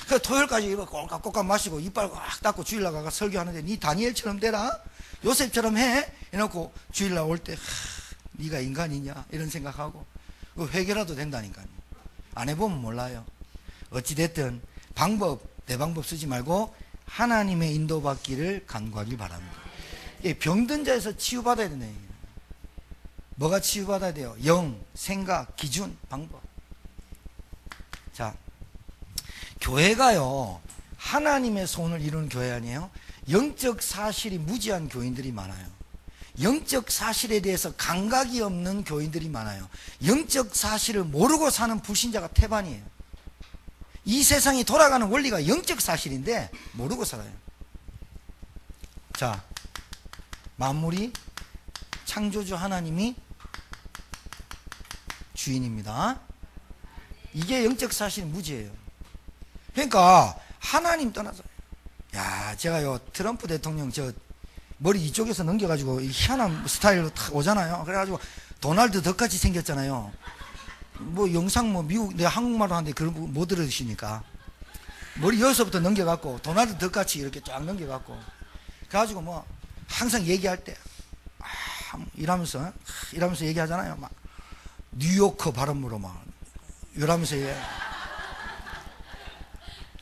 Speaker 1: 그 토요일까지 이거 꼴깍꼴깍 마시고 이빨 꽉 닫고 주일날 가가 설교하는데, 니 다니엘처럼 되라, 요셉처럼 해 해놓고 주일날 올 때 니가 인간이냐 이런 생각하고 회개라도 된다니까요. 안 해보면 몰라요. 어찌됐든 내 방법 쓰지 말고 하나님의 인도받기를 간구하길 바랍니다. 병든 자에서 치유받아야 된다. 뭐가 치유받아야 돼요? 영, 생각, 기준, 방법. 자, 교회가요 하나님의 손을 이루는 교회 아니에요? 영적 사실이 무지한 교인들이 많아요. 영적 사실에 대해서 감각이 없는 교인들이 많아요. 영적 사실을 모르고 사는 불신자가 태반이에요. 이 세상이 돌아가는 원리가 영적 사실인데 모르고 살아요. 자, 만물이 창조주 하나님이 주인입니다. 이게 영적 사실 무지예요. 그러니까 하나님 떠나서, 야, 제가요 트럼프 대통령 머리 이쪽에서 넘겨가지고 희한한 스타일로 탁 오잖아요. 그래가지고 도널드 덕같이 생겼잖아요. 뭐 영상 뭐 미국, 내가 한국말로 하는데 그걸 못 들으시니까 머리 여기서부터 넘겨갖고 도널드 덕같이 이렇게 쫙 넘겨갖고, 그래가지고 뭐 항상 얘기할 때 이러면서 얘기하잖아요. 막 뉴요커 발음으로 막 이러면서 얘기해.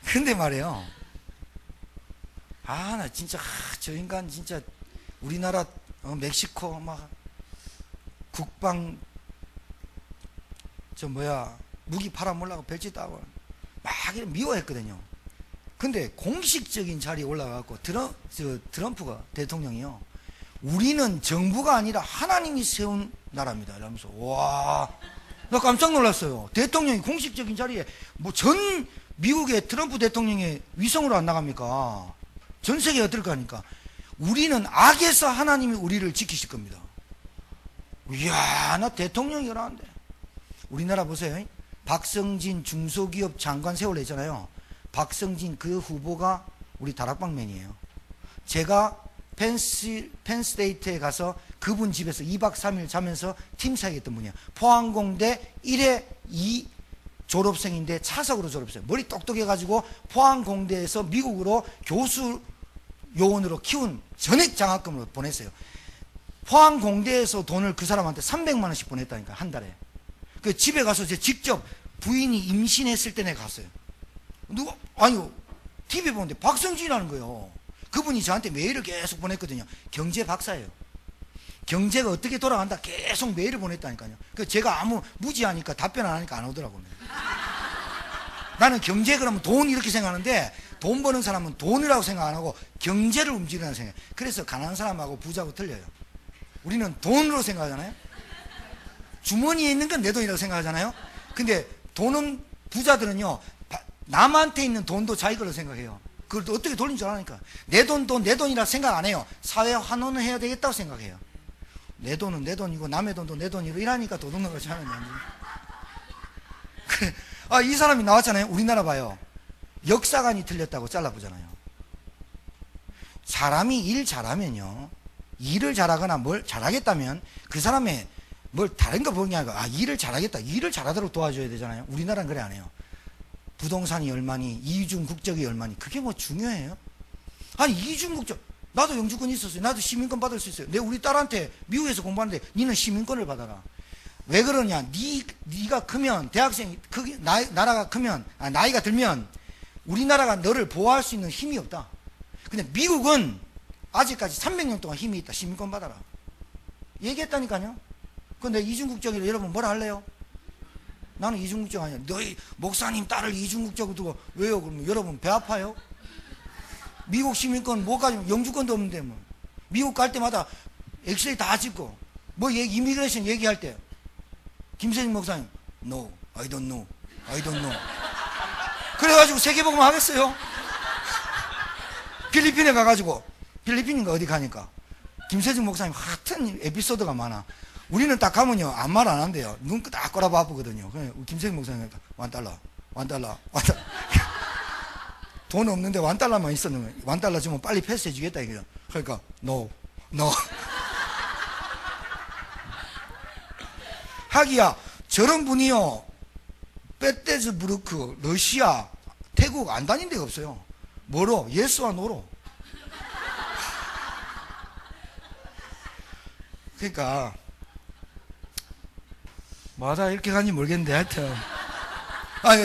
Speaker 1: 근데 말이에요, 나 진짜 저 인간 진짜 우리나라 멕시코 막 국방 무기 팔아먹으려고 별짓 따고 막 미워했거든요. 근데 공식적인 자리에 올라가고 트럼프가 대통령이요, 우리는 정부가 아니라 하나님이 세운 나라입니다 이러면서, 와, 나 깜짝 놀랐어요. 대통령이 공식적인 자리에, 뭐 전 미국의 트럼프 대통령의 위성으로 안 나갑니까? 전 세계가 어떨 거니까 우리는 악에서 하나님이 우리를 지키실 겁니다. 이야, 나 대통령이라는데. 우리나라 보세요. 박성진 중소기업 장관 세월호 했잖아요. 박성진 그 후보가 우리 다락방맨이에요. 제가 펜스테이트에 가서 그분 집에서 2박 3일 자면서 팀 사역했던 분이야. 포항공대 1회 2 졸업생인데 차석으로 졸업했어요. 머리 똑똑해가지고 포항공대에서 미국으로 교수 요원으로 키운 전액 장학금으로 보냈어요. 포항공대에서 돈을 그 사람한테 300만 원씩 보냈다니까, 한 달에. 그 집에 가서 제 직접 부인이 임신했을 때 내가 갔어요. 누가, 아니요, TV 보는데 박성진이라는 거예요. 그분이 저한테 메일을 계속 보냈거든요. 경제 박사예요. 경제가 어떻게 돌아간다 계속 메일을 보냈다니까요. 그 제가 아무 무지하니까 답변 안 하니까 안 오더라고요. 나는 경제 그러면 돈 이렇게 생각하는데, 돈 버는 사람은 돈이라고 생각 안 하고 경제를 움직이는 생각. 그래서 가난한 사람하고 부자하고 틀려요. 우리는 돈으로 생각하잖아요. 주머니에 있는 건 내 돈이라고 생각하잖아요. 근데 돈은, 부자들은요, 남한테 있는 돈도 자기 걸로 생각해요. 그걸 또 어떻게 돌린 줄 아니까. 내 돈도 내 돈이라 생각 안 해요. 사회 환원을 해야 되겠다고 생각해요. 내 돈은 내 돈이고 남의 돈도 내 돈이고 이러니까 도둑놈 같이 하는 거지. 아, 이 사람이 나왔잖아요. 우리나라 봐요. 역사관이 틀렸다고 잘라보잖아요. 사람이 일 잘하면요, 일을 잘하거나 뭘 잘하겠다면 그 사람의 뭘 다른 거 보는 게 아니라, 아, 일을 잘하겠다, 일을 잘하도록 도와줘야 되잖아요. 우리나라는 그래 안 해요. 부동산이 얼마니, 이중 국적이 얼마니, 그게 뭐 중요해요? 아니, 이중 국적, 나도 영주권 있었어요. 나도 시민권 받을 수 있어요. 내 우리 딸한테 미국에서 공부하는데 니는 시민권을 받아라. 왜 그러냐? 니가 크면, 대학생이 나라가 크면, 나이가 들면 우리나라가 너를 보호할 수 있는 힘이 없다. 근데 미국은 아직까지 300년 동안 힘이 있다. 시민권 받아라. 얘기했다니까요. 근데 이중국적이라 여러분 뭐라 할래요? 나는 이중국적 아니야. 너희 목사님 딸을 이중국적으로 두고 왜요? 그러면 여러분 배 아파요? 미국 시민권 못 가지고 영주권도 없는데 뭐. 미국 갈 때마다 엑스레이 다 찍고 뭐 이미그레이션 얘기할 때 김세진 목사님 No, I don't know, I don't know. 그래가지고 세계복음 하겠어요? 필리핀에 가가지고, 필리핀인가 어디 가니까 김세진 목사님 같은 에피소드가 많아. 우리는 딱 가면요 아무 말 안 한대요. 눈 딱 꼬라봐 아프거든요. 김세진 목사님 $1, $1. 돈 없는데 $1만 있었는 거예요. $1 주면 빨리 패스해 주겠다 이거죠. 그러니까 No. 하기야 저런 분이요, 페테르부르크, 러시아, 태국 안 다닌 데가 없어요. 뭐로? 예스와 노로. 그러니까 뭐하다 이렇게 간지 모르겠는데 하여튼,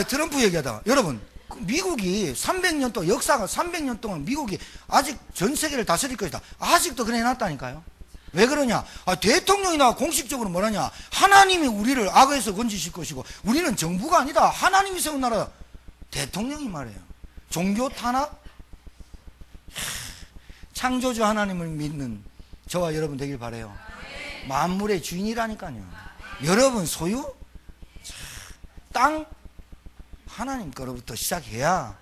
Speaker 1: 트럼프 얘기하다가, 여러분 미국이 300년 동안, 역사가 300년 동안 미국이 아직 전 세계를 다스릴 것이다. 아직도 그래 놨다니까요. 왜 그러냐? 대통령이나 공식적으로 뭐라냐? 하나님이 우리를 악에서 건지실 것이고, 우리는 정부가 아니다. 하나님이 세운 나라. 대통령이 말해요. 종교 탄압? 창조주 하나님을 믿는 저와 여러분 되길 바라요. 만물의 주인이라니까요. 여러분 소유? 땅? 하나님 거로부터 시작해야.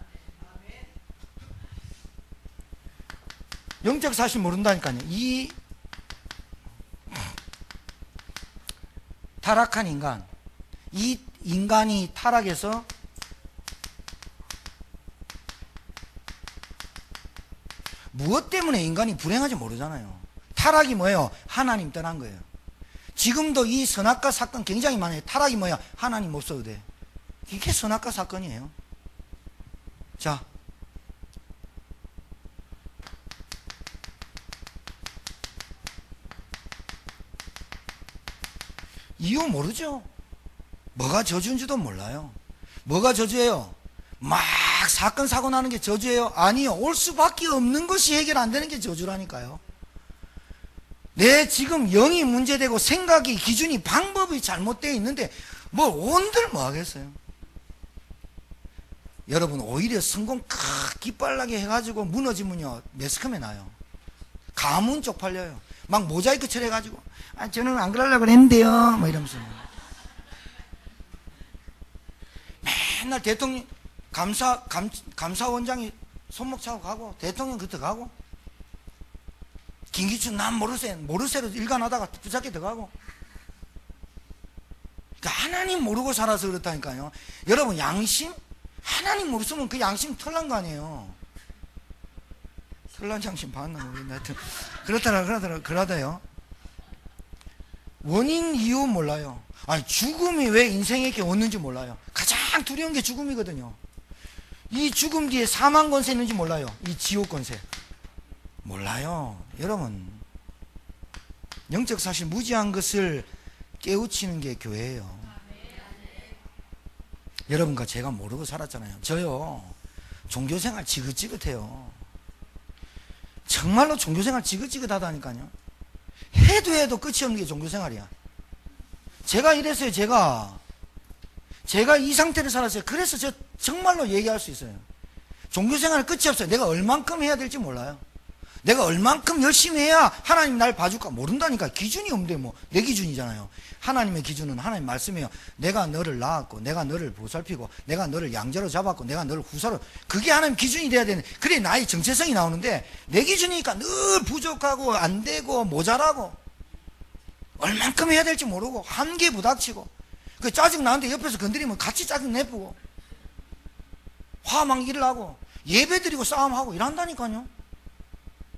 Speaker 1: 영적 사실 모른다니까요. 이 타락한 인간, 이 인간이 타락해서 무엇 때문에 인간이 불행한지 모르잖아요. 타락이 뭐예요? 하나님 떠난 거예요. 지금도 이 선악과 사건 굉장히 많아요. 타락이 뭐야? 하나님 없어도 돼. 이게 선악과 사건이에요. 자, 이유 모르죠? 뭐가 저주인지도 몰라요. 뭐가 저주예요? 막 사건 사고 나는 게 저주예요? 아니요. 올 수밖에 없는 것이 해결 안 되는 게 저주라니까요. 내 지금 영이 문제되고 생각이, 기준이, 방법이 잘못되어 있는데 뭘 온들 뭐 하겠어요? 여러분 오히려 성공 기빨나게 해가지고 무너지면요 매스컴에 나요. 가문 쪽팔려요. 막 모자이크 처리해가지고 저는 안 그러려고 했는데요 뭐 이러면서 맨날 대통령 감사원장이 손목 차고 가고 대통령 그때 가고 김기춘 난 모르쇠로 일관하다가 부잡게 들어가고. 그러니까 하나님 모르고 살아서 그렇다니까요. 여러분 양심? 하나님 모르으면 그 양심 털난 거 아니에요. 털난 양심 봤나 모르겠네. 하여튼 그러다요. 원인 이유 몰라요. 아니 죽음이 왜 인생에게 오는지 몰라요. 가장 두려운 게 죽음이거든요. 이 죽음 뒤에 사망 권세 있는지 몰라요. 이 지옥 권세 몰라요. 여러분 영적 사실 무지한 것을 깨우치는 게 교회예요. 여러분과 제가 모르고 살았잖아요. 저요 종교생활 지긋지긋해요. 정말로 종교생활 지긋지긋하다니까요. 해도 끝이 없는 게 종교생활이야. 제가 이랬어요. 제가 이 상태를 살았어요. 그래서 저 정말로 얘기할 수 있어요. 종교생활 끝이 없어요. 내가 얼만큼 해야 될지 몰라요. 내가 얼만큼 열심히 해야 하나님 날 봐줄까 모른다니까. 기준이 없는데 뭐 내 기준이잖아요. 하나님의 기준은 하나님 말씀이에요. 내가 너를 낳았고 내가 너를 보살피고 내가 너를 양자로 잡았고 내가 너를 후사로, 그게 하나님 기준이 돼야 되는, 그래 나의 정체성이 나오는데 내 기준이니까 늘 부족하고 안 되고 모자라고 얼만큼 해야 될지 모르고 한계 부닥치고 그 짜증 나는데 옆에서 건드리면 같이 짜증 내쁘고 화 막 일어나고 예배드리고 싸움하고 이런다니까요.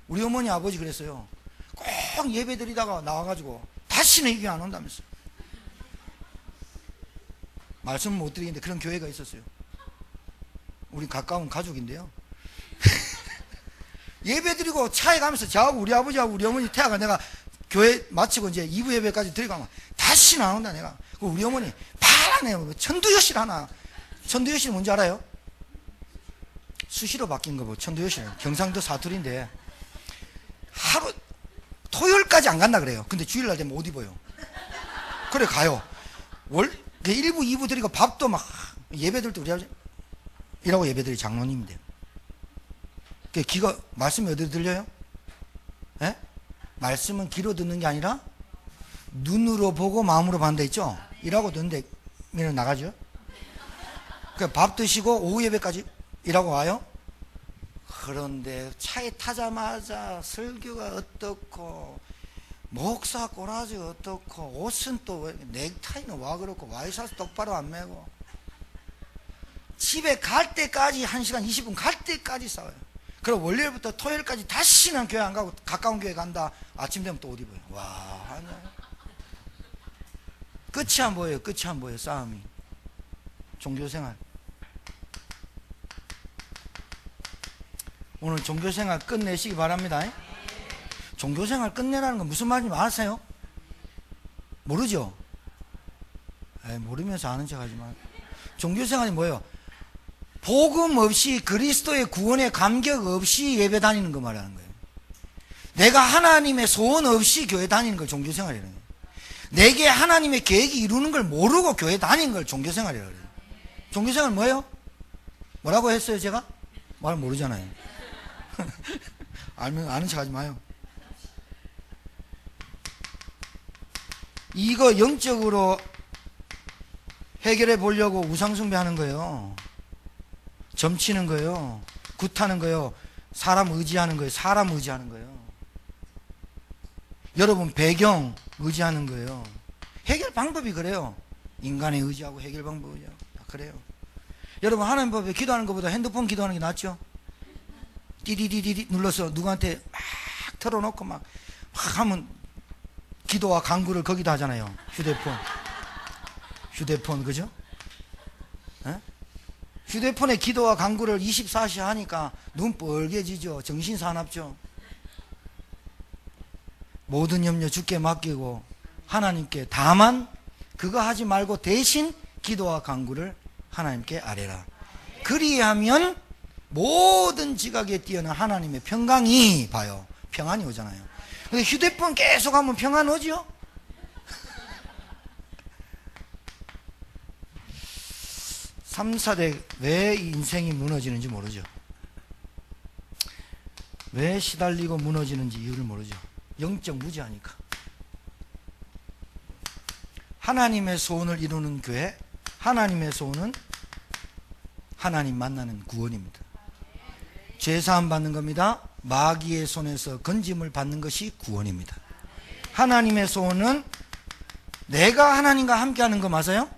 Speaker 1: 우리 어머니 아버지 그랬어요. 꼭 예배드리다가 나와가지고 다시는 이게 안 온다면서. 말씀은 못 드리겠는데 그런 교회가 있었어요. 우리 가까운 가족인데요. 예배드리고 차에 가면서 저하고 우리 아버지하고 우리 어머니 태아가 내가 교회 마치고 이제 2부 예배까지 들어가면 다시는 안 온다 내가. 우리 어머니 파라네요. 천두여실 하나. 천두여실 뭔지 알아요? 수시로 바뀐 거 뭐 천두여실. 경상도 사투리인데 하루 토요일까지 안 간다 그래요. 근데 주일날 되면 옷 입어요. 그래 가요. 1부 2부 드리고 밥도 막 예배들 때 우리 아버지 이라고 예배드리 장로님인데 귀가 말씀이 어디로 들려요? 예? 말씀은 귀로 듣는 게 아니라 눈으로 보고 마음으로 받는다 있죠? 이라고 듣는데 미는 나가죠. 밥 드시고 오후 예배까지 이라고 와요. 그런데 차에 타자마자 설교가 어떻고 목사 꼬라지 어떻고 옷은 또 넥타이는 와 그렇고 와이셔츠 똑바로 안 매고 집에 갈 때까지 1시간 20분 갈 때까지 싸워요. 그럼 월요일부터 토요일까지 다시는 교회 안 가고 가까운 교회 간다. 아침 되면 또 옷 입어요. 와 하냐. 끝이 안 보여요. 끝이 안 보여요. 싸움이. 종교생활. 오늘 종교생활 끝내시기 바랍니다. 종교생활 끝내라는 건 무슨 말인지 아세요? 모르죠? 모르면서 아는 척 하지 마. 종교생활이 뭐예요? 복음 없이 그리스도의 구원의 감격 없이 예배 다니는 거 말하는 거예요. 내가 하나님의 소원 없이 교회 다니는 걸 종교생활이라는 거예요. 내게 하나님의 계획이 이루는 걸 모르고 교회 다니는 걸 종교생활이라고 그래요. 종교생활 뭐예요? 뭐라고 했어요 제가? 말 모르잖아요. 알면 아는 척 하지 마요. 이거 영적으로 해결해 보려고 우상숭배하는 거예요. 점치는 거예요. 굿하는 거예요. 사람 의지하는 거예요. 사람 의지하는 거예요. 여러분 배경 의지하는 거예요. 해결 방법이 그래요. 인간의 의지하고 해결 방법 의지하고 다 그래요. 여러분 하나님 법에 기도하는 것보다 핸드폰 기도하는 게 낫죠? 띠디디디 눌러서 누구한테 막 털어놓고 막 하면 기도와 간구를 거기다 하잖아요. 휴대폰 그죠? 에? 휴대폰에 기도와 간구를 24시 하니까 눈 뻘개지죠. 정신 사납죠. 모든 염려 주께 맡기고 하나님께, 다만 그거 하지 말고 대신 기도와 간구를 하나님께 아뢰라. 그리하면 모든 지각에 뛰어난 하나님의 평강이 봐요. 평안이 오잖아요. 근데 휴대폰 계속 하면 평안 오죠? 3, 4대 왜 인생이 무너지는지 모르죠. 왜 시달리고 무너지는지 이유를 모르죠. 영적 무지하니까. 하나님의 소원을 이루는 교회, 하나님의 소원은 하나님 만나는 구원입니다. 죄사함 받는 겁니다. 마귀의 손에서 건짐을 받는 것이 구원입니다. 하나님의 소원은 내가 하나님과 함께하는 거 맞아요?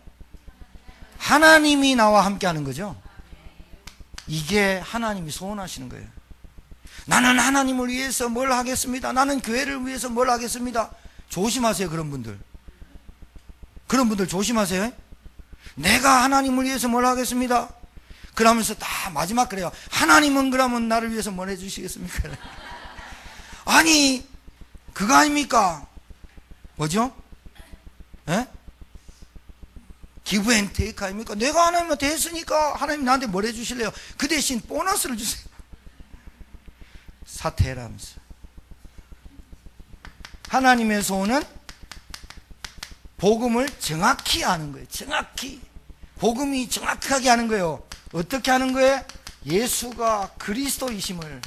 Speaker 1: 하나님이 나와 함께하는 거죠. 이게 하나님이 소원하시는 거예요. 나는 하나님을 위해서 뭘 하겠습니다. 나는 교회를 위해서 뭘 하겠습니다. 조심하세요. 그런 분들 조심하세요. 내가 하나님을 위해서 뭘 하겠습니다. 그러면서 다 마지막 그래요. 하나님은 그러면 나를 위해서 뭘 해주시겠습니까? 아니 그거 아닙니까? 뭐죠? 예? 기브 앤 테이크 아닙니까? 내가 하나님한테 했으니까 하나님 나한테 뭘 해주실래요? 그 대신 보너스를 주세요. 사퇴라면서. 하나님의 소원은 복음을 정확히 아는 거예요. 정확히. 복음이 정확하게 하는 거예요. 어떻게 하는 거예요? 예수가 그리스도이심을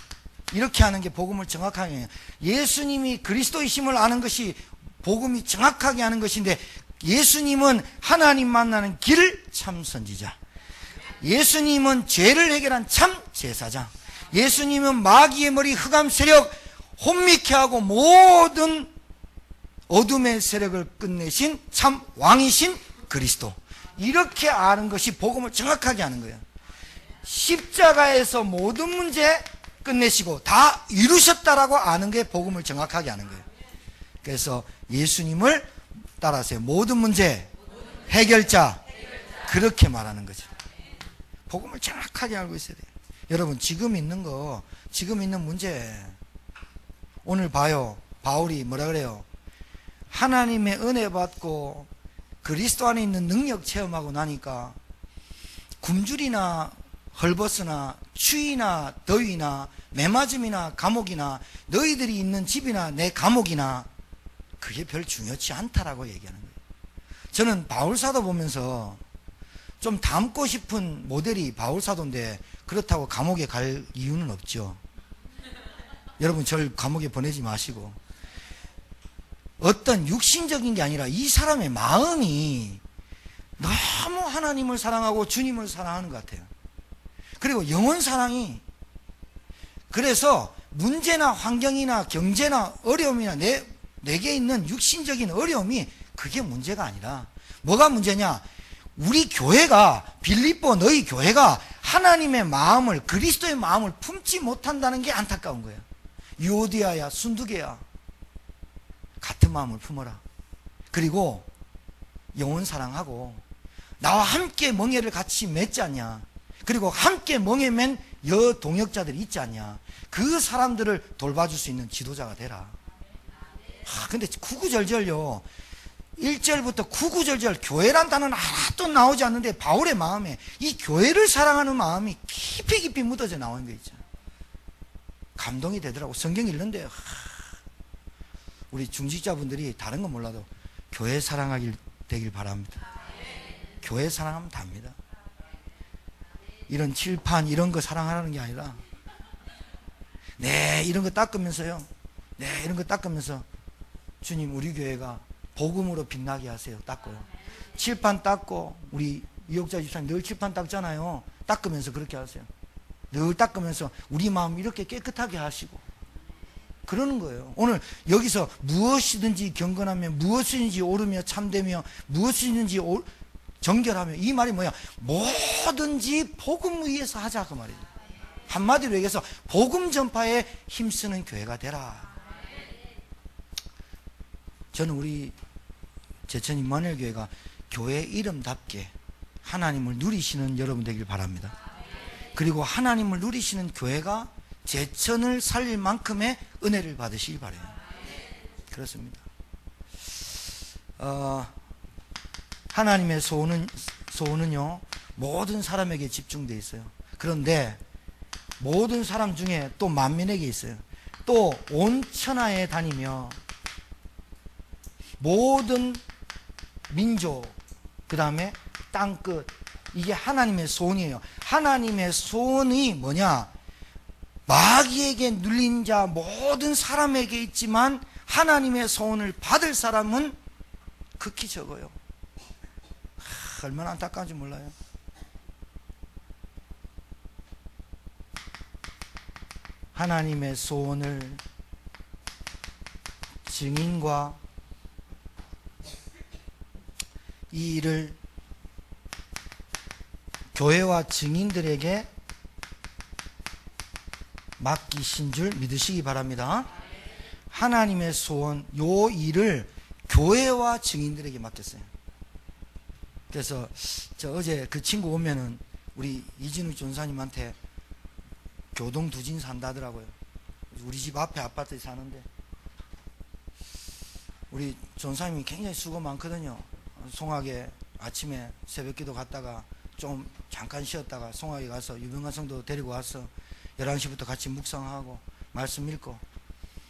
Speaker 1: 이렇게 하는 게 복음을 정확하게 해요. 예수님이 그리스도이심을 아는 것이 복음이 정확하게 하는 것인데, 예수님은 하나님 만나는 길 참 선지자, 예수님은 죄를 해결한 참 제사장, 예수님은 마귀의 머리 흑암 세력 혼미케 하고 모든 어둠의 세력을 끝내신 참 왕이신 그리스도. 이렇게 아는 것이 복음을 정확하게 아는 거예요. 십자가에서 모든 문제 끝내시고 다 이루셨다라고 아는 게 복음을 정확하게 아는 거예요. 그래서 예수님을 따라하세요. 모든 문제 해결자, 그렇게 말하는 거죠. 복음을 정확하게 알고 있어야 돼요. 여러분, 지금 있는 문제, 오늘 봐요. 바울이 뭐라 그래요? 하나님의 은혜 받고 그리스도 안에 있는 능력 체험하고 나니까 굶주리나 헐벗으나 추위나 더위나 매맞음이나 감옥이나 너희들이 있는 집이나 내 감옥이나 그게 별 중요치 않다라고 얘기하는 거예요. 저는 바울사도 보면서 좀 닮고 싶은 모델이 바울사도인데 그렇다고 감옥에 갈 이유는 없죠. 여러분, 절 감옥에 보내지 마시고, 어떤 육신적인 게 아니라 이 사람의 마음이 너무 하나님을 사랑하고 주님을 사랑하는 것 같아요. 그리고 영혼 사랑이, 그래서 문제나 환경이나 경제나 어려움이나 내게 있는 육신적인 어려움이 그게 문제가 아니라, 뭐가 문제냐? 우리 교회가, 빌립보 너희 교회가 하나님의 마음을, 그리스도의 마음을 품지 못한다는 게 안타까운 거예요. 유오디아야 순두개야, 같은 마음을 품어라. 그리고 영혼 사랑하고 나와 함께 멍에를 같이 맺지 않냐, 그리고 함께 멍에 맨 여동역자들이 있지 않냐, 그 사람들을 돌봐줄 수 있는 지도자가 되라. 근데 구구절절요, 1절부터 구구절절 교회란 단어는 하나도 나오지 않는데 바울의 마음에 이 교회를 사랑하는 마음이 깊이 깊이 묻어져 나오는 거 있죠. 감동이 되더라고. 성경 읽는데 우리 중직자분들이 다른 건 몰라도 교회 사랑하길 되길 바랍니다. 교회 사랑하면 답니다. 이런 칠판 이런 거 사랑하라는 게 아니라, 이런 거 닦으면서요, 이런 거 닦으면서 주님, 우리 교회가 복음으로 빛나게 하세요. 닦고요. 칠판 닦고, 우리 이옥자 집사님 늘 칠판 닦잖아요. 닦으면서 그렇게 하세요. 늘 닦으면서 우리 마음 이렇게 깨끗하게 하시고 그러는 거예요. 오늘 여기서 무엇이든지 경건하며, 무엇이든지 옳으며 참되며, 무엇이든지 정결하며, 이 말이 뭐야? 뭐든지 복음 위해서 하자, 그 말이죠. 한마디로 얘기해서 복음 전파에 힘쓰는 교회가 되라. 저는 우리 제천 임마누엘교회가 교회 이름답게 하나님을 누리시는 여러분 되길 바랍니다. 그리고 하나님을 누리시는 교회가 제천을 살릴 만큼의 은혜를 받으시기 바라요. 그렇습니다. 하나님의 소원은요, 모든 사람에게 집중되어 있어요. 그런데 모든 사람 중에 또 만민에게 있어요. 또 온 천하에 다니며 모든 민족, 그 다음에 땅끝, 이게 하나님의 소원이에요. 하나님의 소원이 뭐냐? 마귀에게 눌린 자 모든 사람에게 있지만 하나님의 소원을 받을 사람은 극히 적어요. 얼마나 안타까운지 몰라요. 하나님의 소원을 증인과 이 일을 교회와 증인들에게 맡기신 줄 믿으시기 바랍니다. 하나님의 소원, 요 일을 교회와 증인들에게 맡겼어요. 그래서 저 어제 그 친구 오면은 우리 이진우 전사님한테 교동두진 산다더라고요. 우리 집 앞에 아파트에 사는데 우리 전사님이 굉장히 수고 많거든요. 송악에 아침에 새벽기도 갔다가 좀 잠깐 쉬었다가 송악에 가서 유병관 성도 데리고 와서 11시부터 같이 묵상하고 말씀 읽고,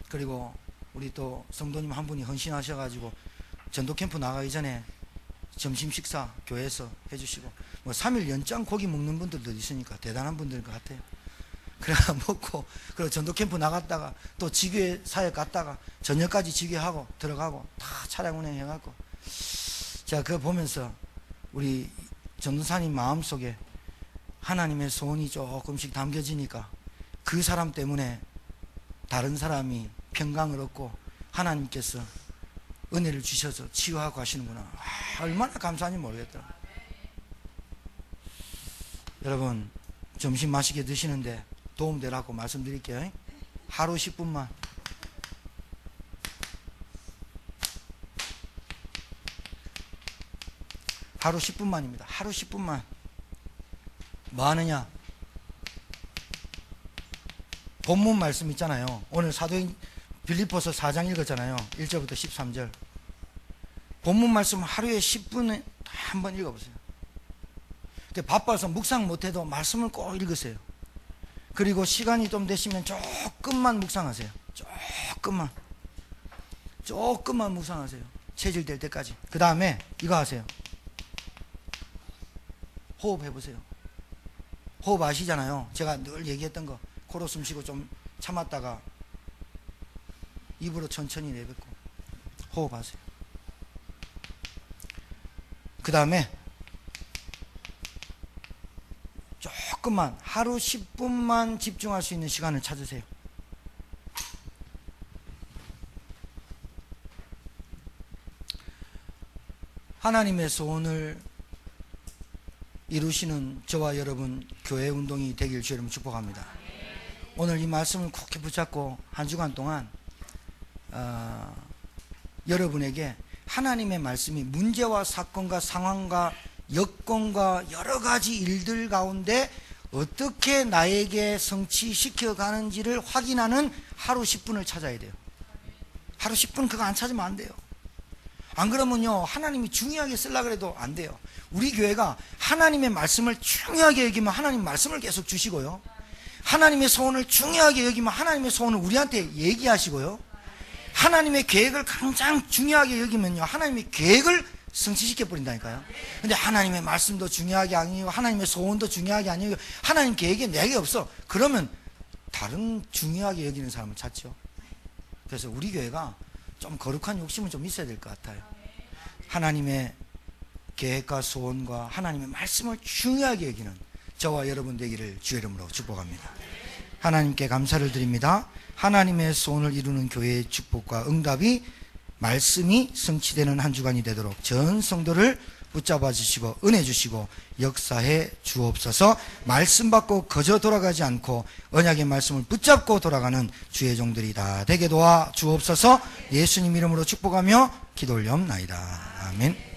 Speaker 1: 그리고 우리 또 성도님 한 분이 헌신하셔가지고 전도 캠프 나가기 전에 점심 식사 교회에서 해주시고, 뭐 3일 연장 고기 먹는 분들도 있으니까 대단한 분들인 것 같아요. 그래 먹고, 그리고 전도 캠프 나갔다가 또 지교회 사역 갔다가 저녁까지 지교하고 들어가고 다 차량 운행해갖고, 제가 그거 보면서 우리 전도사님 마음속에 하나님의 소원이 조금씩 담겨지니까 그 사람 때문에 다른 사람이 평강을 얻고 하나님께서 은혜를 주셔서 치유하고 하시는구나. 얼마나 감사한지 모르겠더라. 여러분, 점심 맛있게 드시는데 도움되라고 말씀드릴게요. 하루 10분만. 하루 10분만입니다. 하루 10분만. 뭐 하느냐? 본문 말씀 있잖아요. 오늘 사도행 빌립보서 4장 읽었잖아요. 1절부터 13절. 본문 말씀 하루에 10분에 한번 읽어보세요. 바빠서 묵상 못해도 말씀을 꼭 읽으세요. 그리고 시간이 좀 되시면 조금만 묵상하세요. 조금만 묵상하세요. 체질될 때까지. 그 다음에 이거 하세요. 호흡 해보세요. 호흡 아시잖아요. 제가 늘 얘기했던 거. 코로 숨 쉬고 좀 참았다가 입으로 천천히 내뱉고 호흡하세요. 그 다음에 조금만, 하루 10분만 집중할 수 있는 시간을 찾으세요. 하나님의 소원을 이루시는 저와 여러분 교회 운동이 되길 주여 이름으로 축복합니다. 오늘 이 말씀을 굳게 붙잡고 한 주간 동안 여러분에게 하나님의 말씀이 문제와 사건과 상황과 여건과 여러 가지 일들 가운데 어떻게 나에게 성취시켜 가는지를 확인하는 하루 10분을 찾아야 돼요. 하루 10분 그거 안 찾으면 안 돼요. 안 그러면요, 하나님이 중요하게 쓰려고 해도 안 돼요. 우리 교회가 하나님의 말씀을 중요하게 여기면 하나님 말씀을 계속 주시고요, 하나님의 소원을 중요하게 여기면 하나님의 소원을 우리한테 얘기하시고요, 하나님의 계획을 가장 중요하게 여기면요, 하나님의 계획을 성취시켜 버린다니까요. 근데 하나님의 말씀도 중요하게 아니고 하나님의 소원도 중요하게 아니고 하나님 계획이 내게 없어. 그러면 다른 중요하게 여기는 사람을 찾죠. 그래서 우리 교회가 좀 거룩한 욕심은 좀 있어야 될 것 같아요. 하나님의 계획과 소원과 하나님의 말씀을 중요하게 여기는 저와 여러분 되기를 주의 이름으로 축복합니다. 하나님께 감사를 드립니다. 하나님의 소원을 이루는 교회의 축복과 응답이 말씀이 성취되는 한 주간이 되도록 전 성도를 붙잡아 주시고 은혜 주시고 역사해 주옵소서. 말씀 받고 거저 돌아가지 않고 언약의 말씀을 붙잡고 돌아가는 주의 종들이 다 되게 도와 주옵소서. 예수님 이름으로 축복하며 기도 올려옵나이다. 아멘.